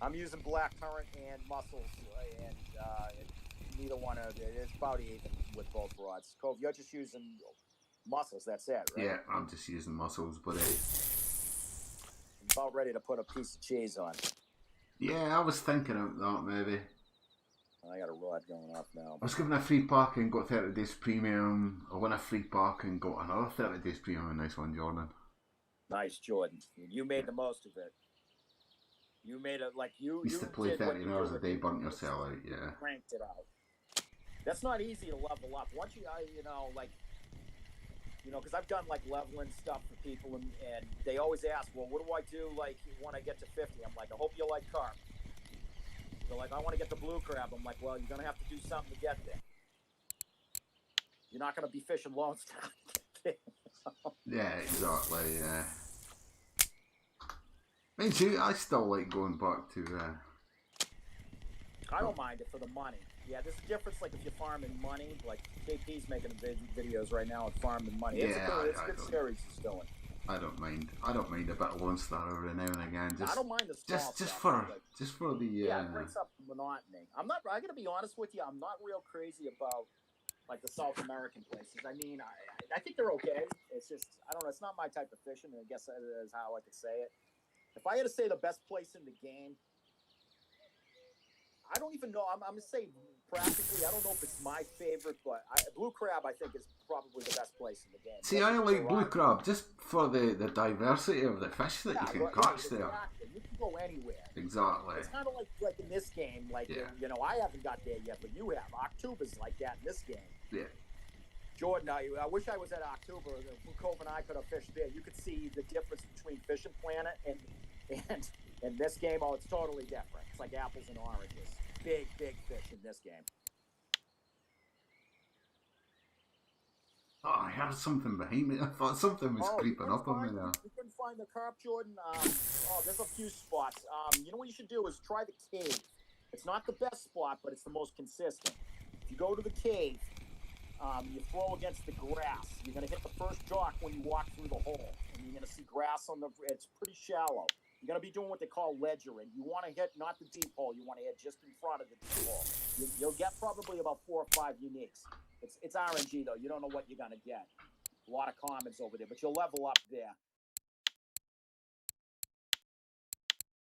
I'm using black currant and mussels, and neither one of it. It's about even with both rods. Cove, you're just using mussels. That's it, right? Yeah, I'm just using mussels, but I'm about ready to put a piece of cheese on. Yeah, I was thinking of that maybe. I got a rod going off now. I was given a free pack and got 30 days premium. I won a free pack and got another 30 days premium. Nice one, Jordan. Nice, Jordan. You made the most of it. You made it like you. Used to play 13 hours a day, burnt yourself out. Yeah. Cranked it out. That's not easy to level up. Once you, because I've done like leveling stuff for people, and they always ask, well, what do I do like when I get to 50? I'm like, I hope you like carp. They're like, I want to get the blue crab. I'm like, well, you're gonna have to do something to get there. You're not gonna be fishing Lone Star. Yeah, exactly. Yeah. Me too. I still like going back to. I don't mind it for the money. Yeah, there's a difference. Like if you're farming money, like KP's making videos right now of farming money. It's a good series he's doing. I don't mind. I don't mind a bit of Lone Star every now and again. Just, I don't mind the small just stuff, for like, the. Yeah, it breaks up monotony. I gotta be honest with you. I'm not real crazy about like the South American places. I mean, I think they're okay. It's just I don't know. It's not my type of fishing. I guess that is how I could say it. If I had to say the best place in the game, I don't even know. I'm gonna say practically. I don't know if it's my favorite, but blue crab I think is probably the best place in the game. See, I like blue crab just for the diversity of the fish that you can catch there. Exactly. You can go anywhere. Exactly. It's kind of like in this game. Like I haven't got there yet, but you have. October's like that in this game. Yeah. Jordan, I wish I was at October. Cove and I could have fished there. You could see the difference between Fishing Planet and this game. Oh, it's totally different. It's like apples and oranges. Big fish in this game. Oh, I heard something behind me. I thought something was creeping up on me there. You couldn't find the carp, Jordan? There's a few spots. You know what you should do is try the cave. It's not the best spot, but it's the most consistent. If you go to the cave, you throw against the grass. You're going to hit the first dock when you walk through the hole. And you're going to see grass it's pretty shallow. You're going to be doing what they call ledgering. You want to hit not the deep hole. You want to hit just in front of the deep hole. You'll get probably about 4 or 5 uniques. It's RNG, though. You don't know what you're going to get. A lot of comments over there, but you'll level up there.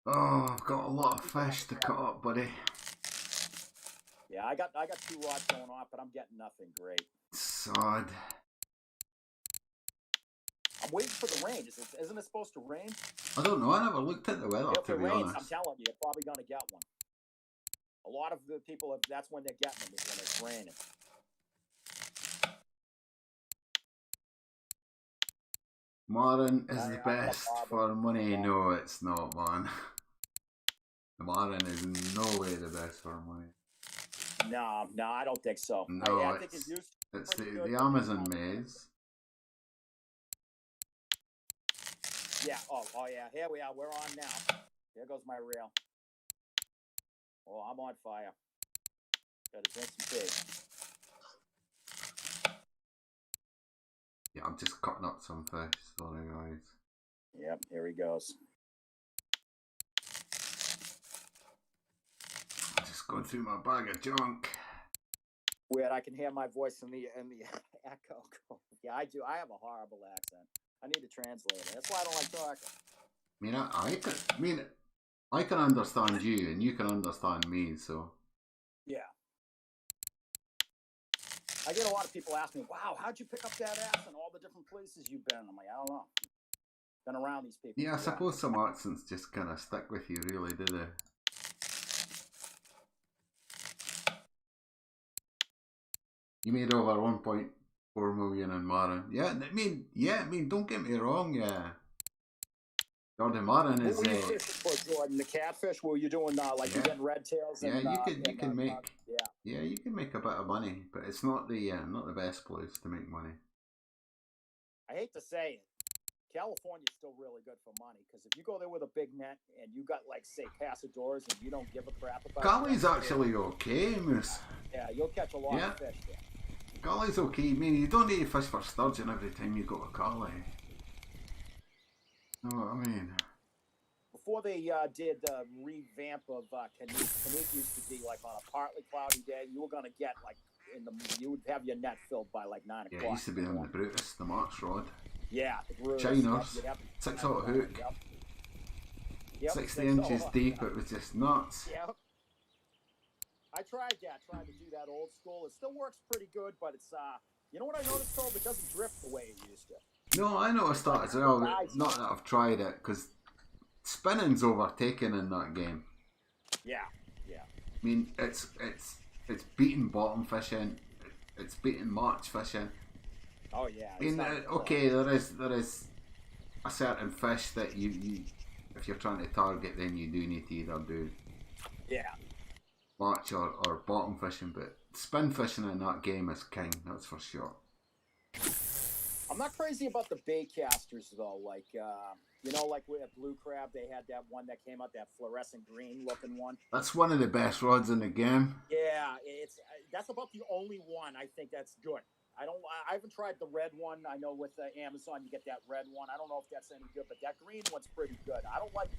Oh, I've got a lot of fish to cut up, buddy. Yeah, I got 2 rods going off, but I'm getting nothing great. Sod. I'm waiting for the rain. Isn't it supposed to rain? I don't know. I never looked at the weather, if to it be rains, honest. I'm telling you, you're probably going to get one. A lot of the people, that's when they're getting them, is when it's raining. Marin is the best for money. No, it's not, man. The Marin is in no way the best for money. No, I don't think so. No, I think it's the Amazon maze. Yeah, oh yeah, here we are, we're on now. Here goes my reel. Oh, I'm on fire. Gotta drink some tea. Yeah, I'm just cutting up some fish, sorry guys. Yep, here he goes. I'm just going through my bag of junk. Weird, I can hear my voice in the echo. Yeah, I do. I have a horrible accent. I need to translate it. That's why I don't like talking. I can understand you, and you can understand me. So yeah, I get a lot of people ask me, "Wow, how'd you pick up that accent? All the different places you've been." I'm like, I don't know. Been around these people. Yeah, I suppose some accents just kind of stick with you, really, do they? You made over 1.4 million in Marin. Yeah, I mean, don't get me wrong, yeah. Jordan Marin is. What were you fishing for, Jordan? The catfish? Were you doing like you're getting red tails? Yeah, you can make. Yeah, you can make a bit of money, but it's not the best place to make money. I hate to say it, California's still really good for money because if you go there with a big net and you got like say Cazadores and you don't give a crap about. Cali's actually okay, Moose. Yeah, you'll catch a lot of fish there. Cali's okay. I mean, you don't need to fish for sturgeon every time you go to Cali. Know what I mean? Before they did the revamp of Canute used to be like on a partly cloudy day, you were gonna get like you would have your net filled by like 9 o'clock. Yeah, it used to be on the Brutus, the March rod. Yeah, the Brutus. Chinos, 6-aught hook. Yep. 60 inches deep. It was just nuts. Yep. I tried to do that old school. It still works pretty good, but it's you know what I noticed though? It doesn't drift the way it used to. No, I noticed that as well. But not that I've tried it, because spinning's overtaken in that game. Yeah, yeah. I mean, it's beating bottom fishing, it's beating march fishing. Oh yeah. I mean, okay, there is a certain fish that you if you're trying to target, then you do need to either do march or bottom fishing, but spin fishing in that game is king, that's for sure. I'm not crazy about the bait casters though. Like, you know, like with Blue Crab, they had that one that came out, that fluorescent green looking one. That's one of the best rods in the game. Yeah, that's about the only one I think that's good. I haven't tried the red one. I know with Amazon you get that red one. I don't know if that's any good, but that green one's pretty good. I don't like.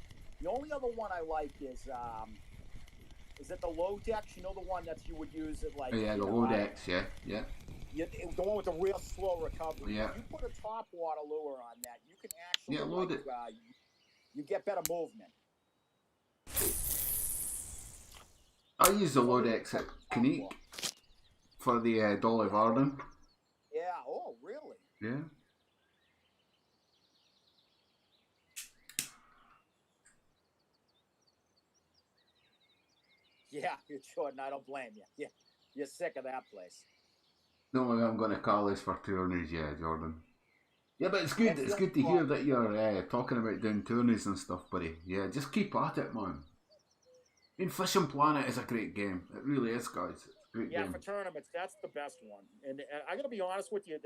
The only other one I like is it the Lodex? You know, the one that you would use at like. Oh, yeah, the Lodex. Yeah. The one with the real slow recovery. Yeah. If you put a top water lure on that, you can actually load it. You get better movement. I use the Lodex at Knick for the Dolly Varden. Yeah. Oh, really? Yeah. Yeah, you're Jordan. I don't blame you. Yeah, you're sick of that place. No, I'm going to call this for tourneys, yeah, Jordan. Yeah, but it's good. It's good to hear that you're talking about doing tourneys and stuff, buddy. Yeah, just keep at it, man. I mean, Fishing Planet is a great game. It really is, guys. It's a great game. Yeah, for tournaments, that's the best one. And I got to be honest with you,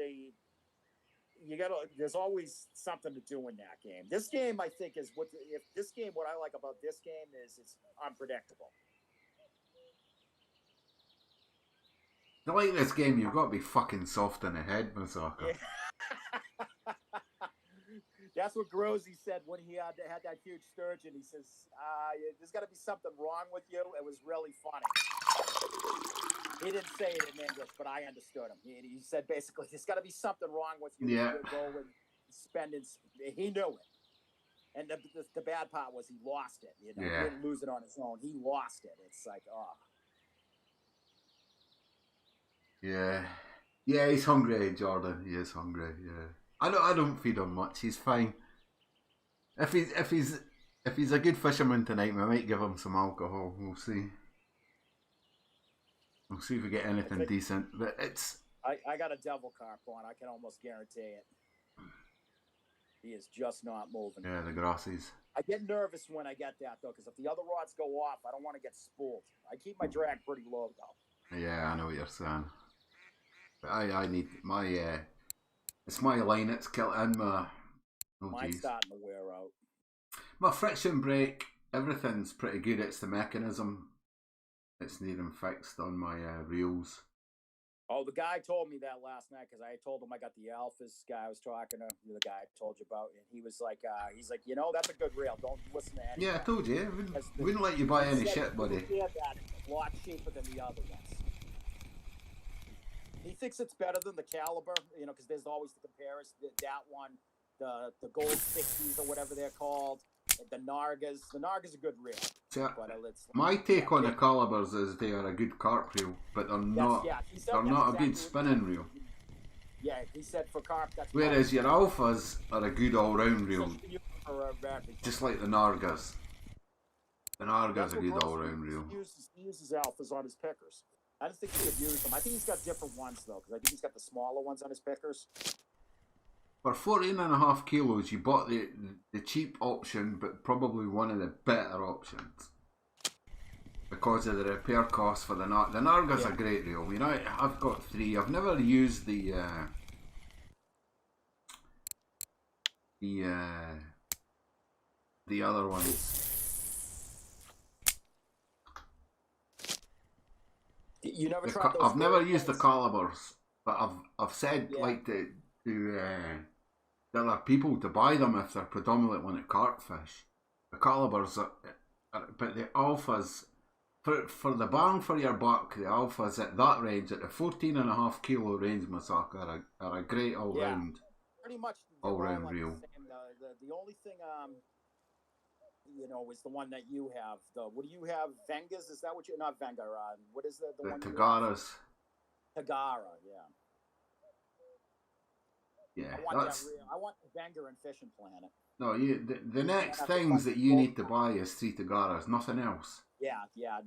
there's always something to do in that game. This game, I think, is what I like about this game is it's unpredictable. I like this game. You've got to be fucking soft in the head, Masaka. Yeah. That's what Grosy said when he had that huge sturgeon. He says, there's got to be something wrong with you. It was really funny. He didn't say it in English, but I understood him. He said basically, there's got to be something wrong with you. Yeah. Go and spend it. He knew it. And the bad part was he lost it. You know, He didn't lose it on his own. He lost it. It's like, oh. Yeah, he's hungry, Jordan. He is hungry. Yeah, I don't feed him much. He's fine. If he's a good fisherman tonight, we might give him some alcohol. We'll see. We'll see if we get anything decent. But it's. I got a devil carp on. I can almost guarantee it. He is just not moving. Yeah, the grassies. I get nervous when I get that though, because if the other rods go off, I don't want to get spooled. I keep my drag pretty low though. Yeah, I know what you're saying. I need my it's my line it's killing my mine's starting to wear out. My friction brake, everything's pretty good. It's the mechanism it's needing fixed on my reels. Oh, the guy told me that last night because I told him I got the Alphas guy I was talking to, the guy I told you about, and he was like, you know, that's a good reel. Don't listen to anything. Yeah, I told you. Wouldn't let you buy any shit, buddy. Yeah, that's a lot cheaper than the other ones. He thinks it's better than the Caliber, you know, because there's always the comparison. That one, the Gold 60s or whatever they're called, the Nagas. The Naga's a good reel. So, my take on the Calibers is they are a good carp reel, but they're not. They're not a good spinning reel. Yeah, he said for carp. Whereas your Alphas are a good all-round reel, just like the Nargas. The Narga's a good all-round reel. He uses Alphas on his pickers. I don't think he could use them. I think he's got different ones, though, because I think he's got the smaller ones on his pickers. For 14.5 kilos, you bought the cheap option, but probably one of the better options. Because of the repair costs for the Narga. The Narga's a great reel. You know, I've got 3. I've never used the other ones. You never tried those? I've never used the Calibers, but I've said like to other people to buy them if they're predominantly want to carp fish. The Calibers but the Alphas for the bang for your buck, the Alphas at that range, at the 14.5 kilo range, Masaka, are a great all round. Pretty much all round reel. The only thing you know, is the one that you have. What do you have? Vengas? Is that what you're not Venga? What is the one? Tagaras. Tagara, yeah. Yeah, I want that's that real. I want Wenger and Fishing Planet. no. The next Have to things fight that you both. need to buy is three Tagaras. Nothing else. Yeah,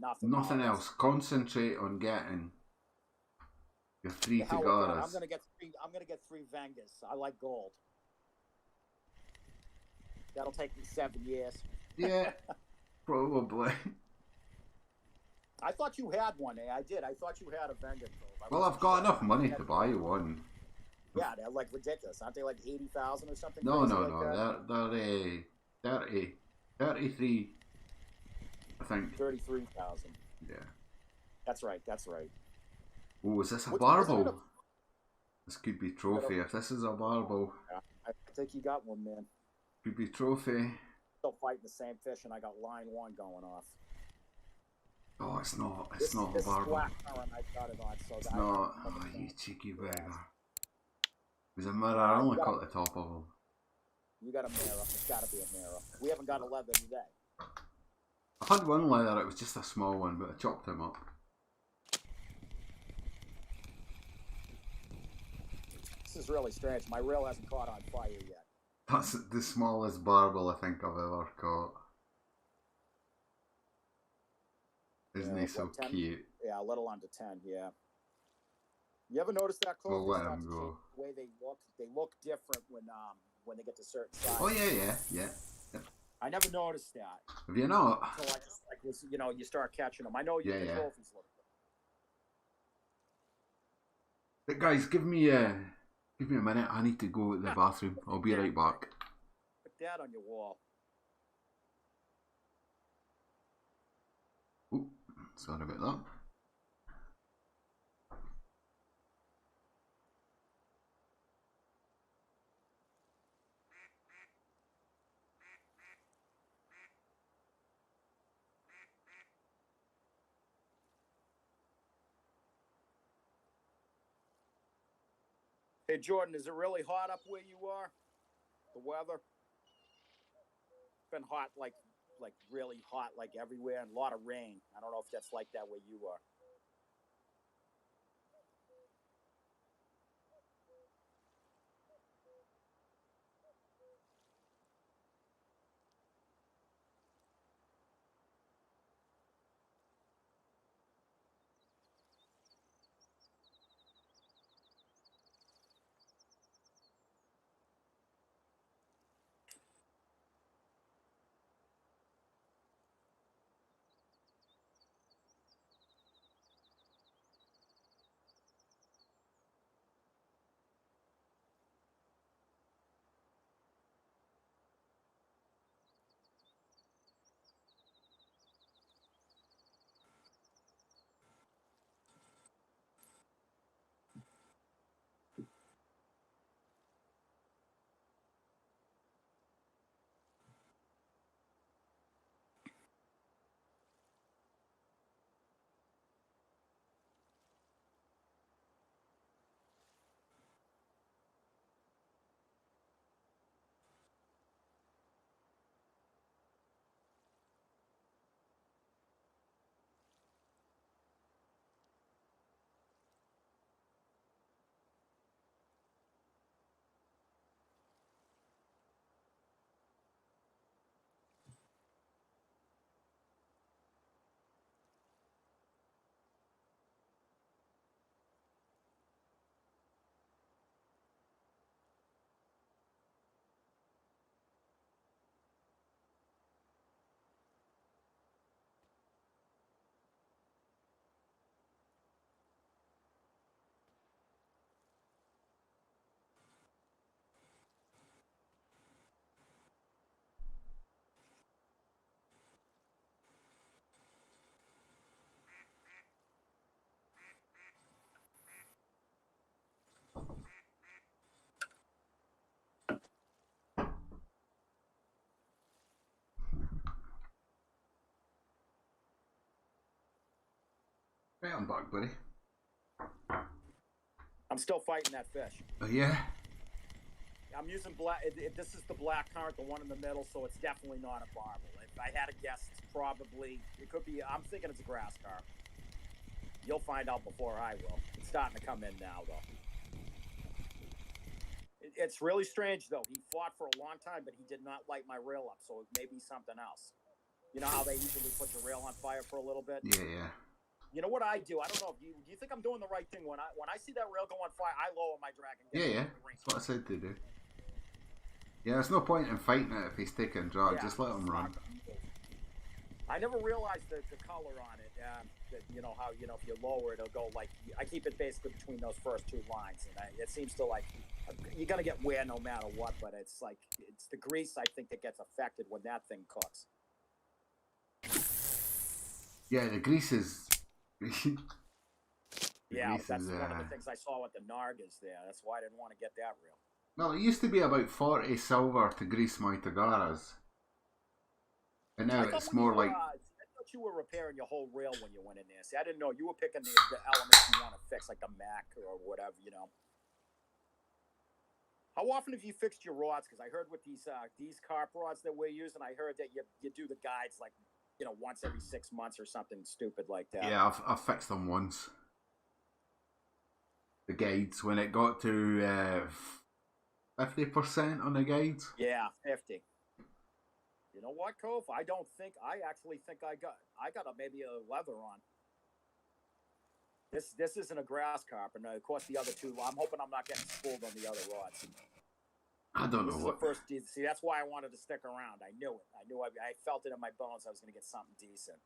nothing. Nothing No, that's else. Concentrate on getting your three the hell with that. Tagaras. I'm gonna get three Vengers. I like gold. That'll take me 7 years. Yeah, probably. I thought you had one, eh? I did. I thought you had a Wenger Cove. Well, I've got enough money to buy one. Yeah, they're like ridiculous. Aren't they like 80,000 or something? No, crazy no, like no. That? They're 33, I think. 33,000. Yeah. That's right. That's right. Oh, is this a Which- barbell? isn't it This could be trophy. If this is a barbell, I think you got one, man. could be trophy. Still fighting the same fish, and I got line one going off. Oh, it's not. It's not a this barbell. black current I got it on, so It's that not. I Oh, you understand. cheeky beggar. There's a mirror. I only cut the top of him. You got a mirror. It's got to be a mirror. We haven't got a leather today. I had one leather. It was just a small one, but I chopped him up. This is really strange. My reel hasn't caught on fire yet. That's the smallest barbell I think I've ever caught. Isn't Yeah, he so what, 10? cute? Yeah, a little under 10. Yeah. You ever notice that Well, cove? let him go. The way they look different when they get to certain size. Oh yeah. I never noticed that Have you not? until I just like was you start catching them. I know you Yeah, the yeah. trophies look good. But guys, give me a minute. I need to go to the bathroom. I'll be right back. Put that on your wall. Oh, sorry about that. Hey Jordan, is it really hot up where you are? The weather? It's been hot like really hot like everywhere and a lot of rain. I don't know if that's like that where you are. Right, I'm back, buddy. I'm still fighting that fish. Oh yeah? I'm using black. This is the black current, the one in the middle, so it's definitely not a barbel. If I had a guess, it's probably it could be. I'm thinking it's a grass carp. You'll find out before I will. It's starting to come in now, though. It's really strange though. He fought for a long time, but he did not light my rail up, so it may be something else. You know how they usually put your rail on fire for a little bit? Yeah. You know what I do? I don't know. Do you think I'm doing the right thing? When I see that rail go on fire, I lower my drag and get Yeah. That's what I said to do. Yeah, there's no point in fighting it if he's taking drag. Yeah, Just let him run. I never realized the color on it. That, you know how if you lower it, it'll go like I keep it basically between those first two lines, and it seems to like you're gonna get wear no matter what. But it's like it's the grease I think that gets affected when that thing cooks. Yeah, the grease is. Yeah, that's one of the things I saw with the Nagas there. That's why I didn't want to get that real. Well, it used to be about 40 silver to grease my Tagaras. And now it's more like. I thought you were repairing your whole rail when you went in there. See, I didn't know. You were picking the elements you want to fix, like the Mac or whatever, How often have you fixed your rods? Because I heard with these carp rods that we're using, I heard that you do the guides like, once every 6 months or something stupid like that. Yeah, I've fixed them once. The guides, when it got to 50% on the guides. Yeah, 50. You know what, Cove? I actually think I got maybe a leather on. This isn't a grass carp, and of course the other two. I'm hoping I'm not getting spooled on the other rods. I don't know what. This is the first. See, that's why I wanted to stick around. I knew it. I felt it in my bones. I was going to get something decent.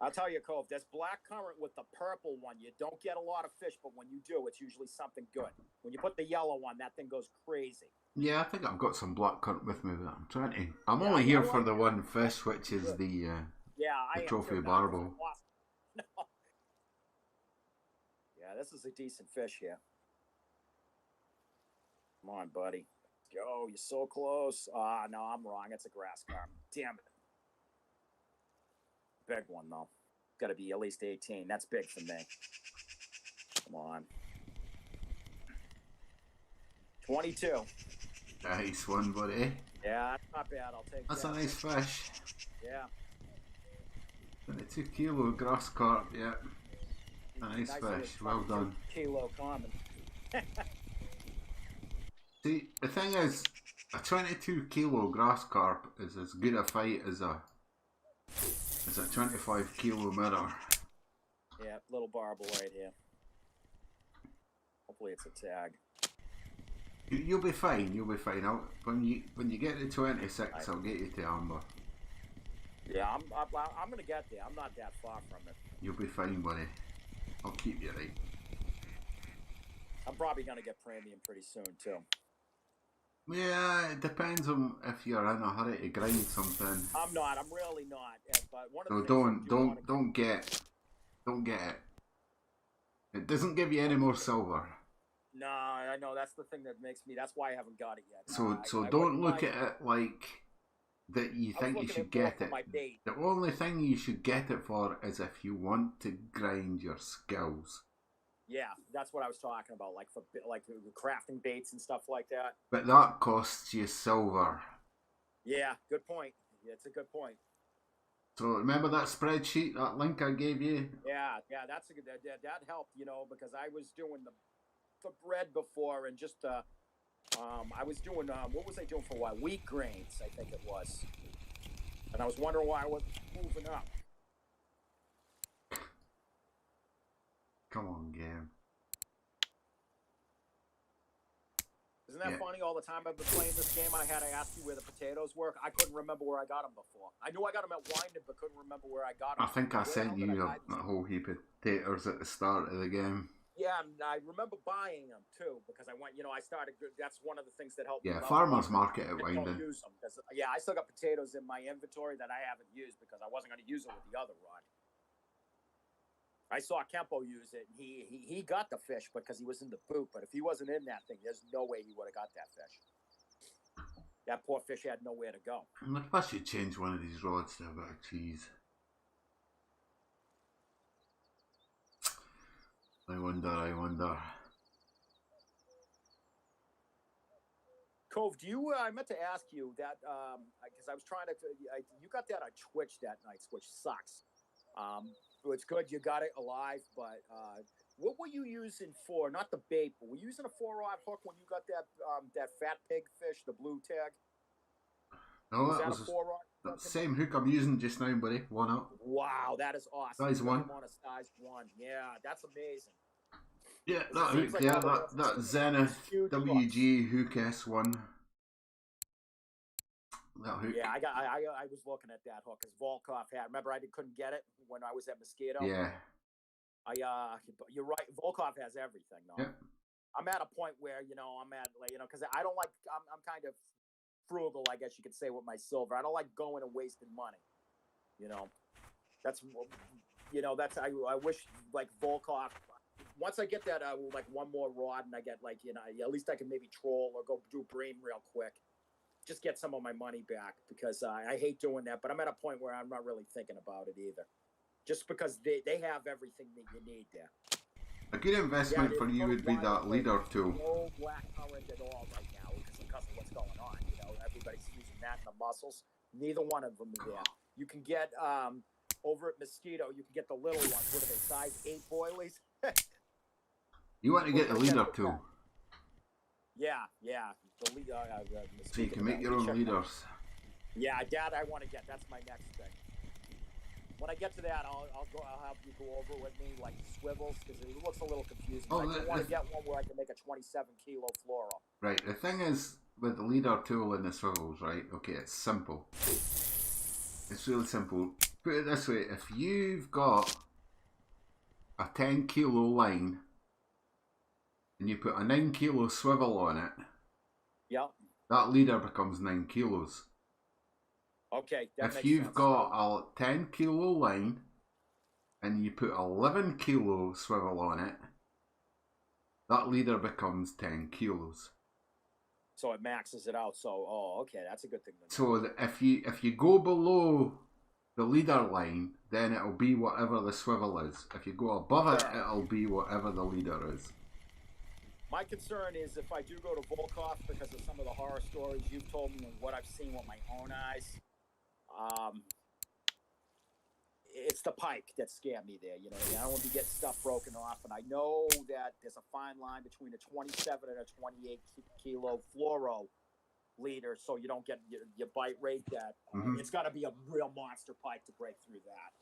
I'll tell you, Cove, there's black currant with the purple one. You don't get a lot of fish, but when you do, it's usually something good. When you put the yellow one, that thing goes crazy. Yeah, I think I've got some black currant with me, but I'm trying to. I'm only here for the one fish, which is the trophy barbel. No. Yeah, this is a decent fish here. Come on, buddy. Let's go. You're so close. Ah, no, I'm wrong. It's a grass carp. Damn it. Big one, though. Got to be at least 18. That's big for me. Come on. 22. Nice one, buddy. Yeah, that's not bad. I'll take that. That's a nice fish. Yeah. 22 kilo grass carp, yeah. Nice fish. Well done. Kilo common. See, the thing is, a 22 kilo grass carp is as good a fight as a 25 kilo mirror. Yeah, little barbel right here. Hopefully it's a tag. You'll be fine. You'll be fine. When you get to 26, I'll get you to amber. Yeah, I'm gonna get there. I'm not that far from it. You'll be fine, buddy. I'll keep you right. I'm probably gonna get premium pretty soon too. Yeah, it depends on if you're in a hurry to grind something. I'm not. I'm really not. But one of the don't get it. It doesn't give you any more silver. No, I know that's the thing that makes me. That's why I haven't got it yet. So don't look at it like that. You think you should get it. The only thing you should get it for is if you want to grind your skills. Yeah, that's what I was talking about, like for crafting baits and stuff like that. But that costs you silver. Yeah, good point. Yeah, it's a good point. So remember that spreadsheet, that link I gave you? Yeah, that's a good. That helped, because I was doing the bread before, and just I was doing what was I doing for a while? Wheat grains, I think it was, and I was wondering why I wasn't moving up. Come on, game. Isn't that funny? All the time I've been playing this game, I had to ask you where the potatoes were. I couldn't remember where I got them before. I knew I got them at Winded, but couldn't remember where I got them. I think I sent you a whole heap of potatoes at the start of the game. Yeah, and I remember buying them too, because I went, I started, that's one of the things that helped me. Yeah, farmer's market at Winded. Don't use them, because, I still got potatoes in my inventory that I haven't used because I wasn't going to use it with the other rod. I saw Kempo use it, and he got the fish because he was in the boot, but if he wasn't in that thing, there's no way he would have got that fish. That poor fish had nowhere to go. I should change one of these rods to a bit of cheese. I wonder. Cove, I meant to ask you that, because I was trying to, you got that on Twitch that night, which sucks. it's good you got it alive, but what were you using for? Not the bait, but were you using a 4-rod hook when you got that fat pig fish, the blue tag? No, Was that that a was 4-rod? the same hook I'm using just now, buddy. One up. Wow, that is awesome. Size 1. I'm on a size 1. Yeah, that's amazing. Yeah, that hook, Like yeah, that Zenith WG hook S1. That hook. Yeah, I was looking at that hook because Volkov had. Remember, couldn't get it when I was at Mosquito. Yeah. You're right. Volkov has everything though. Yep. I'm at a point where because I don't like. I'm kind of frugal, I guess you could say, with my silver. I don't like going and wasting money. That's I wish like Volkov. Once I get that like one more rod and I get at least I can maybe troll or go do Bream real quick. Just get some of my money back because I hate doing that. But I'm at a point where I'm not really thinking about it either. Just because they have everything that you need there. A good investment for you would be that leader tool. No black current at all right now because of what's going on. Everybody's using that in the muscles. Neither one of them are there. You can get over at Mosquito. You can get the little ones. What are they? Size 8 boilies. You want to get the leader tool. Yeah. The so you can make your own leaders. Yeah, that I want to get. That's my next thing. When I get to that, I'll have you go over with me like swivels because it looks a little confusing. I want to get one where I can make a 27 kilo fluoro. Right. The thing is with the leader tool and the swivels, right? Okay, it's simple. It's really simple. Put it this way: if you've got a 10 kilo line and you put a 9 kilo swivel on it, yep, that leader becomes 9 kilos. Okay, that if makes you've sense. got a 10 kilo line and you put 11 kilo swivel on it, that leader becomes 10 kilos. So it maxes it out. So, okay, that's a good thing to know. So if you go below the leader line, then it'll be whatever the swivel is. If you go above it, it'll be whatever the leader is. My concern is if I do go to Volkov because of some of the horror stories you've told me and what I've seen with my own eyes, it's the pike that scared me there. I don't want to be getting stuff broken off, and I know that there's a fine line between a 27 and a 28 kilo fluoro leader, so you don't get your bite rate that. It's got to be a real monster pike to break through that.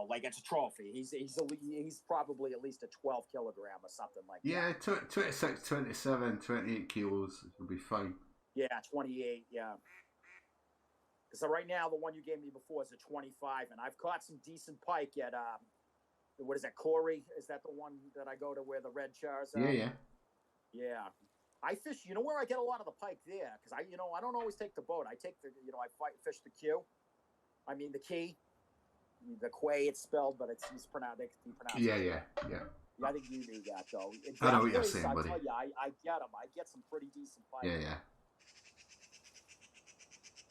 Like it's a trophy. He's probably at least a 12 kilogram or something like that. Yeah, 26, 27, 28 kilos will be fine. Yeah, 28, yeah. So right now, the one you gave me before is a 25, and I've caught some decent pike at, what is that, Corey? Is that the one that I go to where the red chars are? Yeah. Yeah. I fish, where I get a lot of the pike there, because I don't always take the boat. I take I fish the Q. I mean, the key. The quay, it's spelled, but he's pronounced. Yeah. I think you knew that, though. I know what you're saying, buddy. I tell you, I get them. I get some pretty decent pike. Yeah.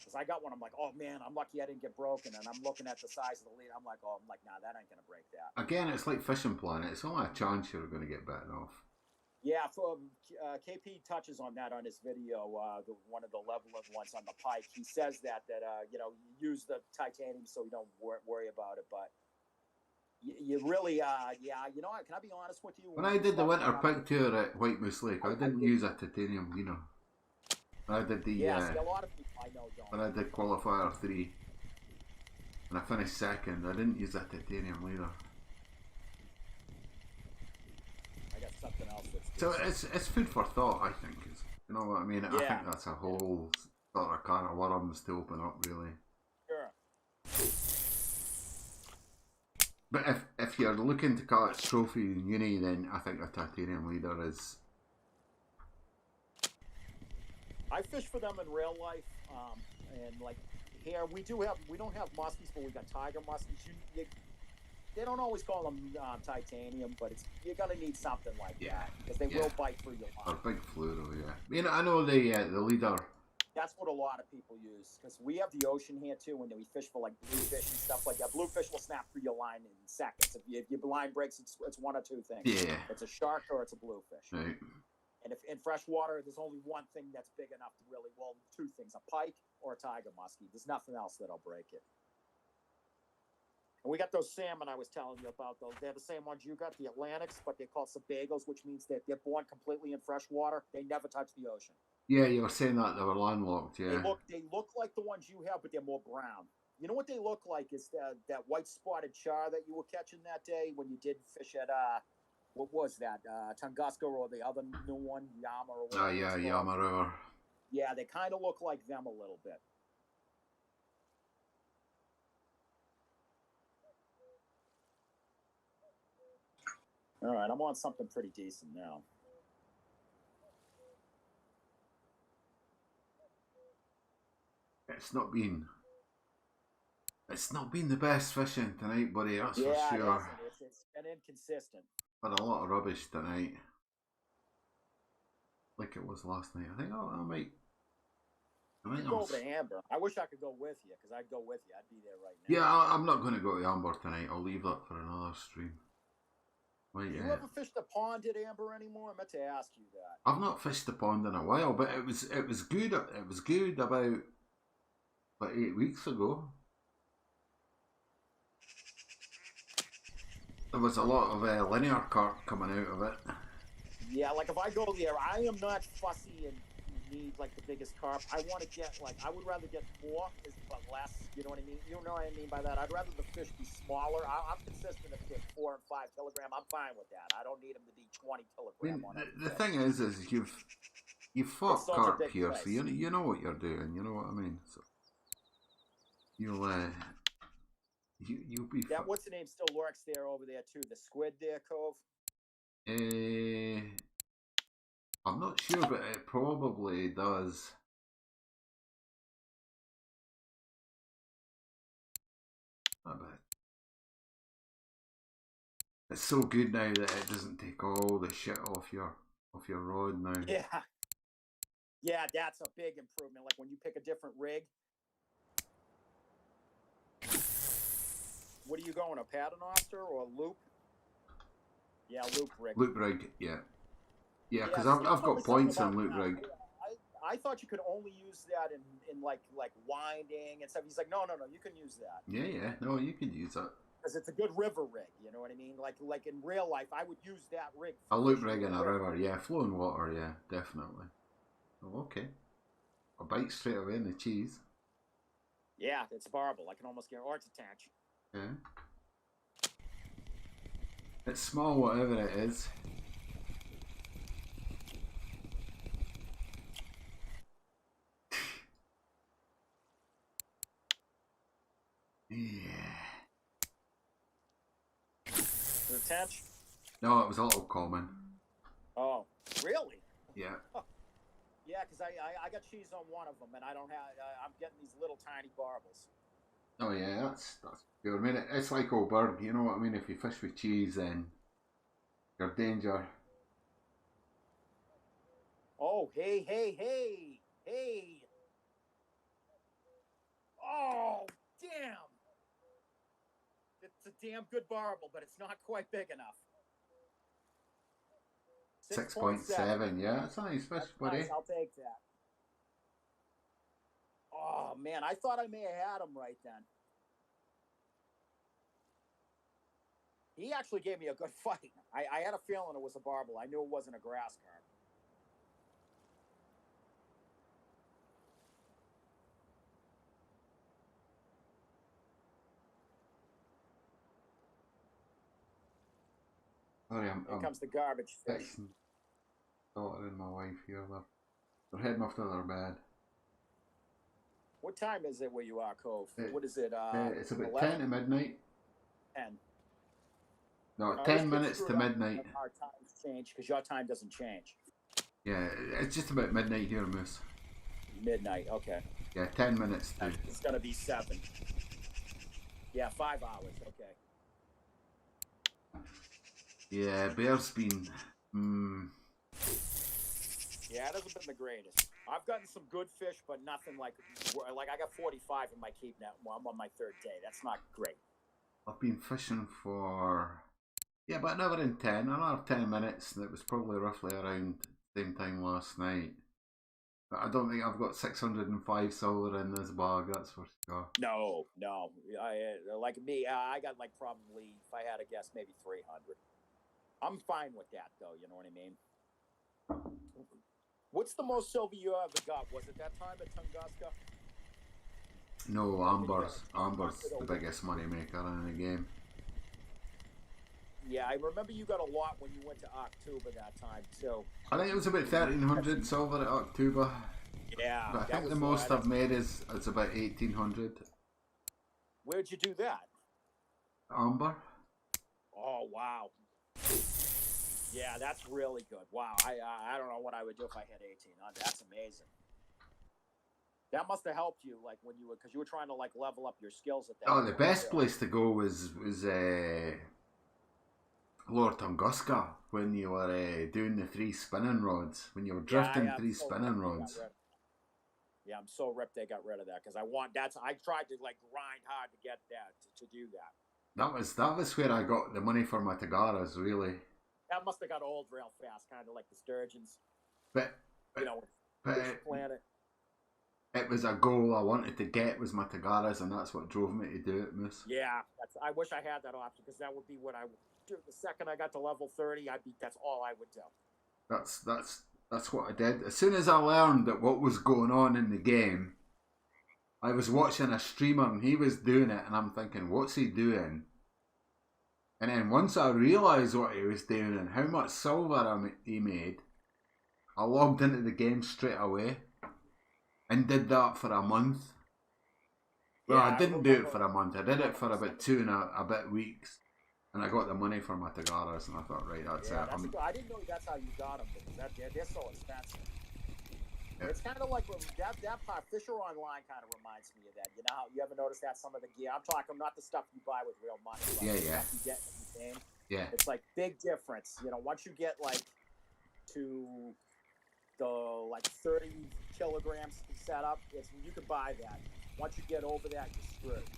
Because I got one, I'm like, oh man, I'm lucky I didn't get broken. And I'm looking at the size of the lead. I'm like, nah, that ain't gonna break that. Again, it's like Fishing Planet. It's only a chance you're going to get bitten off. Yeah, KP touches on that on his video, one of the leveling ones on the pike. He says that you use the titanium so you don't worry about it. But you really, can I be honest with you? When I did the winter pike tour at White Moose Lake, I didn't use a titanium, When I did the a lot of people I know don't. When I did qualifier 3 and I finished second, I didn't use a titanium leader. I got something else that's so it's food for thought, I think. You know what I mean? I think that's a whole sort of can of worms to open up, really. Sure. But if you're looking to call it trophy in uni, then I think a titanium leader is. I fish for them in real life, and like here we don't have muskies, but we got tiger muskies. They don't always call them titanium, but you're gonna need something like that because they will bite through your line. Or big fluoro, yeah. I know the leader. That's what a lot of people use because we have the ocean here too, and we fish for like bluefish and stuff like that. Bluefish will snap through your line in seconds. If your line breaks, it's one or two things. Yeah. It's a shark or it's a bluefish. Right. And if in fresh water, there's only one thing that's big enough to really, two things, a pike or a tiger muskie. There's nothing else that'll break it. And we got those salmon I was telling you about. Those they're the same ones you got, the Atlantics, but they're called sabagos, which means that they're born completely in fresh water. They never touch the ocean. Yeah, you were saying that they were landlocked. They Yeah. look like the ones you have, but they're more brown. You know what they look like is that white spotted char that you were catching that day when you did fish at what was that Tunguska or the other new one, Yama or whatever. Oh yeah, iiyama River. Yeah, they kind of look like them a little bit. All right, I'm on something pretty decent now. It's not been the best fishing tonight, buddy. That's for sure. It's been inconsistent. Had a lot of rubbish tonight, like it was last night. I think I might. Go over to Amber. I wish I could go with you because I'd go with you. I'd be there right now. Yeah, I'm not going to go to Amber tonight. I'll leave that for another stream. Right, you ever fished the pond at Amber anymore? I meant to ask you that. I've not fished the pond in a while, but it was good. It was good about 8 weeks ago. There was a lot of linear carp coming out of it. Yeah, like if I go there, I am not fussy and need like the biggest carp. I want to get I would rather get more but less. You know what I mean? You know what I mean by that? I'd rather the fish be smaller. I'm consistent if they're 4 and 5 kilogram. I'm fine with that. I don't need them to be 20 kilogram. I mean, the thing is you've fought carp here, so you know what you're doing. You know what I mean? So you'll be. That what's the name still works there over there too? The squid there, Cove. I'm not sure, but it probably does. Not bad. It's so good now that it doesn't take all the shit off your rod now. Yeah. Yeah, that's a big improvement. Like when you pick a different rig. What are you going, a paternoster or a loop? Yeah, loop rig. Loop rig, yeah. Yeah, because I've got points on loop rig. I thought you could only use that in like winding and stuff. He's like, no, you can use that. Yeah, no, you can use that. Because it's a good river rig, you know what I mean? Like in real life, I would use that rig. A loop rig in a river, yeah. Flowing water, yeah, definitely. Oh, okay. A bite straight away in the cheese. Yeah, it's barbell. I can almost get or it's attached. Yeah. It's small, whatever it is. Yeah. The attach? No, it was a little common. Oh, really? Yeah. Yeah, because I got cheese on one of them, and I don't have. I'm getting these little tiny barbels. Oh yeah, that's good. I mean, it's like old bird. You know what I mean? If you fish with cheese, then you're danger. Oh, hey! Oh, damn! It's a damn good barbel, but it's not quite big enough. 6.7, yeah, it's a nice fish, buddy. Nice, I'll take that. Oh man, I thought I may have had him right then. He actually gave me a good fight. I had a feeling it was a barbel. I knew it wasn't a grass carp. Sorry, Here comes the garbage fish. Daughter and my wife here. They're heading off to their bed. What time is it where you are, Cove? What is it? It's about 11? 10 to midnight. 10. No, 10 minutes to midnight. Our times change because your time doesn't change. Yeah, it's just about midnight here, Moose. Midnight, okay. Yeah, 10 minutes to. It's going to be 7. Yeah, 5 hours, okay. Yeah, Bear's been. Yeah, it hasn't been the greatest. I've gotten some good fish, but nothing like I got 45 in my keep now. Well, I'm on my 3rd day. That's not great. I've been fishing for about an hour and 10, another 10 minutes, and it was probably roughly around the same time last night. But I don't think I've got 605 silver in this bag, that's for sure. No. Like me, I got like probably, if I had to guess, maybe 300. I'm fine with that, though. You know what I mean? What's the most silver you ever got? Was it that time at Tunguska? No, Amber's the biggest money maker in the game. Yeah, I remember you got a lot when you went to October that time, too. I think it was about 1300 silver at October. Yeah. But I think the most I've made is about 1800. Where'd you do that? Amber. Oh, wow. Yeah, that's really good. Wow, I don't know what I would do if I had 1800. That's amazing. That must have helped you, like when you were, because you were trying to like level up your skills at that. Oh, the best place to go was Lord Tunguska when you were doing the 3 spinning rods. When you were drifting 3 spinning rods. Yeah, I'm so ripped they got rid of that because I tried to like grind hard to get that to do that. That was where I got the money for my Tagaras, really. That must have got old real fast, kind of like the sturgeons. But Planet. It was a goal I wanted to get, was my Tagaras, and that's what drove me to do it, Moose. Yeah, I wish I had that option because that would be what I would do. The second I got to level 30, that's all I would do. That's what I did. As soon as I learned that what was going on in the game, I was watching a streamer and he was doing it, and I'm thinking, what's he doing? And then once I realised what he was doing and how much silver he made, I logged into the game straight away and did that for a month. Well, yeah, I didn't do it for a month. I did it for about 2 and a bit weeks. And I got the money for my Tagaras, and I thought, right, that's it. I didn't know that's how you got them, because they're so expensive. Yeah. It's kind of like that part, Fisher Online kind of reminds me of that. You know how you ever notice that some of the gear, I'm talking not the stuff you buy with real money, but the stuff you get in the game. Yeah. It's like big difference. You know, once you get like to the like 30 kilograms setup, you can buy that. Once you get over that, you're screwed.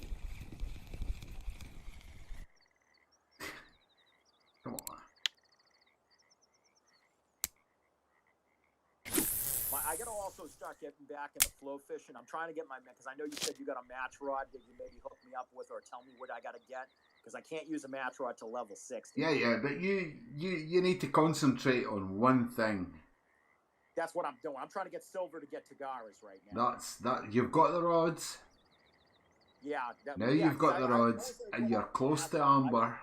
Come on. I gotta also start getting back into flow fishing. I'm trying to get because I know you said you got a match rod that you maybe hook me up with or tell me what I gotta get, because I can't use a match rod till level 60. Yeah, but you need to concentrate on one thing. That's what I'm doing. I'm trying to get silver to get Tagaras right now. You've got the rods. Yeah. You've got the rods, and you're close to Amber.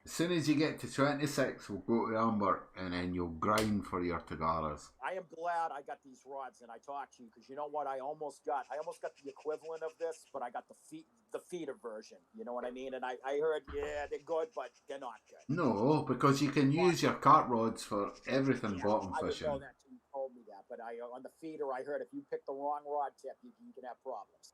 As soon as you get to 26, we'll go to Amber, and then you'll grind for your Tagaras. I am glad I got these rods and I talked to you, because you know what? I almost got the equivalent of this, but I got the feeder version. You know what I mean? And I heard, yeah, they're good, but they're not good. No, because you can use your cart rods for everything bottom fishing. I didn't know that until you told me that, but on the feeder, I heard if you pick the wrong rod tip, you can have problems.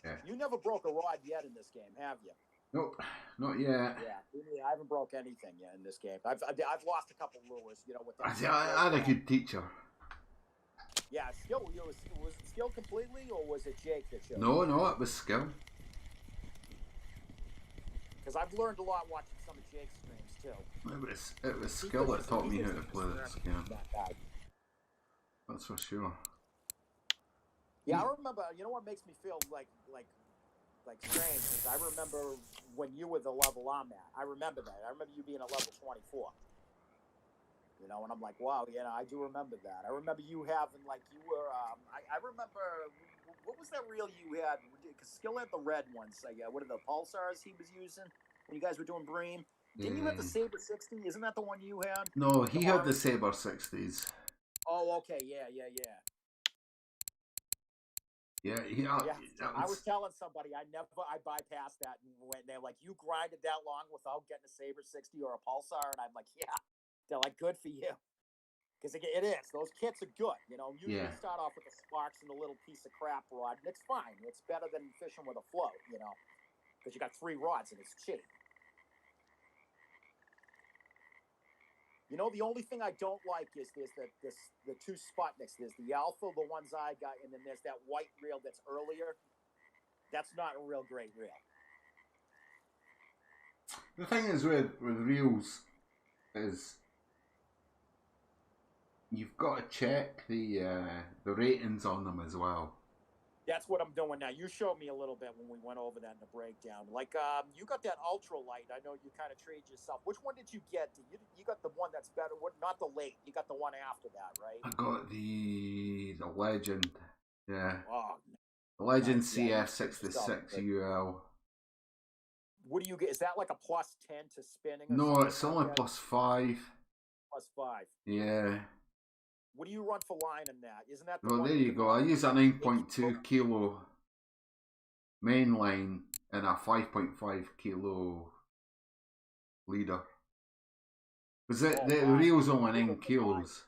Yeah. You never broke a rod yet in this game, have you? Nope, not yet. Yeah, I haven't broke anything yet in this game. I've lost a couple lures, you know. With that I had a good teacher. Yeah, skill. Was it skill completely, or was it Jake that showed? No, it was skill. Because I've learned a lot watching some of Jake's streams too. It was skill that taught me how to play this game. That's for sure. Yeah, I remember. You know what makes me feel like strange is I remember when you were the level I'm at. I remember that. I remember you being at level 24. You know, and I'm like, wow, yeah, I do remember that. I remember you having you were. I remember what was that reel you had? Because Skill had the red ones. What are the pulsars he was using when you guys were doing Bream? Didn't you have the Saber 60? Isn't that the one you had? No, he had the Saber 60s. Oh, okay, yeah. Yeah, I was telling somebody I bypassed that, and when they're like, you grinded that long without getting a Saber 60 or a Pulsar, and I'm like, yeah. They're like, good for you, because it is. Those kits are good, you know. Usually start off with the sparks and a little piece of crap rod, and it's fine. It's better than fishing with a float, you know, because you got 3 rods and it's cheap. You know, the only thing I don't like is the 2 Sputniks. There's the Alpha, the ones I got, and then there's that white reel that's earlier. That's not a real great reel. The thing is with reels, is you've got to check the ratings on them as well. That's what I'm doing now. You showed me a little bit when we went over that in the breakdown. Like, you got that ultralight. I know you kind of trade yourself. Which one did you get? You got the one that's better. What? Not the late. You got the one after that, right? I got the Legend. Yeah. Oh, The Legend nice. Yeah, CF66 UL. What do you get? Is that like a plus 10 to spinning? Or No, it's like only that? plus 5. Plus 5. Yeah. What do you run for line in that? Isn't that the Well, one there you go. I use a 9.2 kilo main line and a 5.5 kilo leader. Because the reel's only 9 kilos.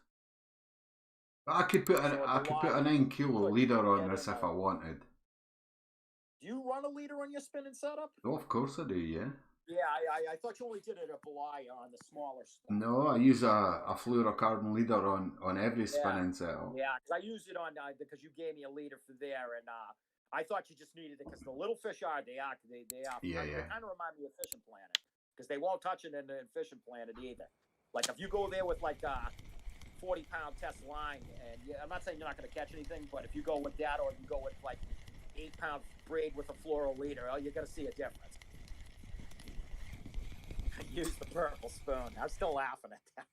I could put a 9 kilo leader on this if I wanted. Do you run a leader on your spinning setup? Oh, of course I do, yeah. Yeah, I thought you only did it at Belaya on the smaller stuff. No, I use a fluorocarbon leader on every spinning setup. Yeah, because I use it on because you gave me a leader for there, and I thought you just needed it because the little fish they are. They kind of remind me of Fishing Planet because they won't touch it in Fishing Planet either. Like if you go there with like 40-pound test line, and I'm not saying you're not going to catch anything, but if you go with that or you go with like 8-pound braid with a fluoro leader, you're going to see a difference. Use the purple spoon. I'm still laughing at that.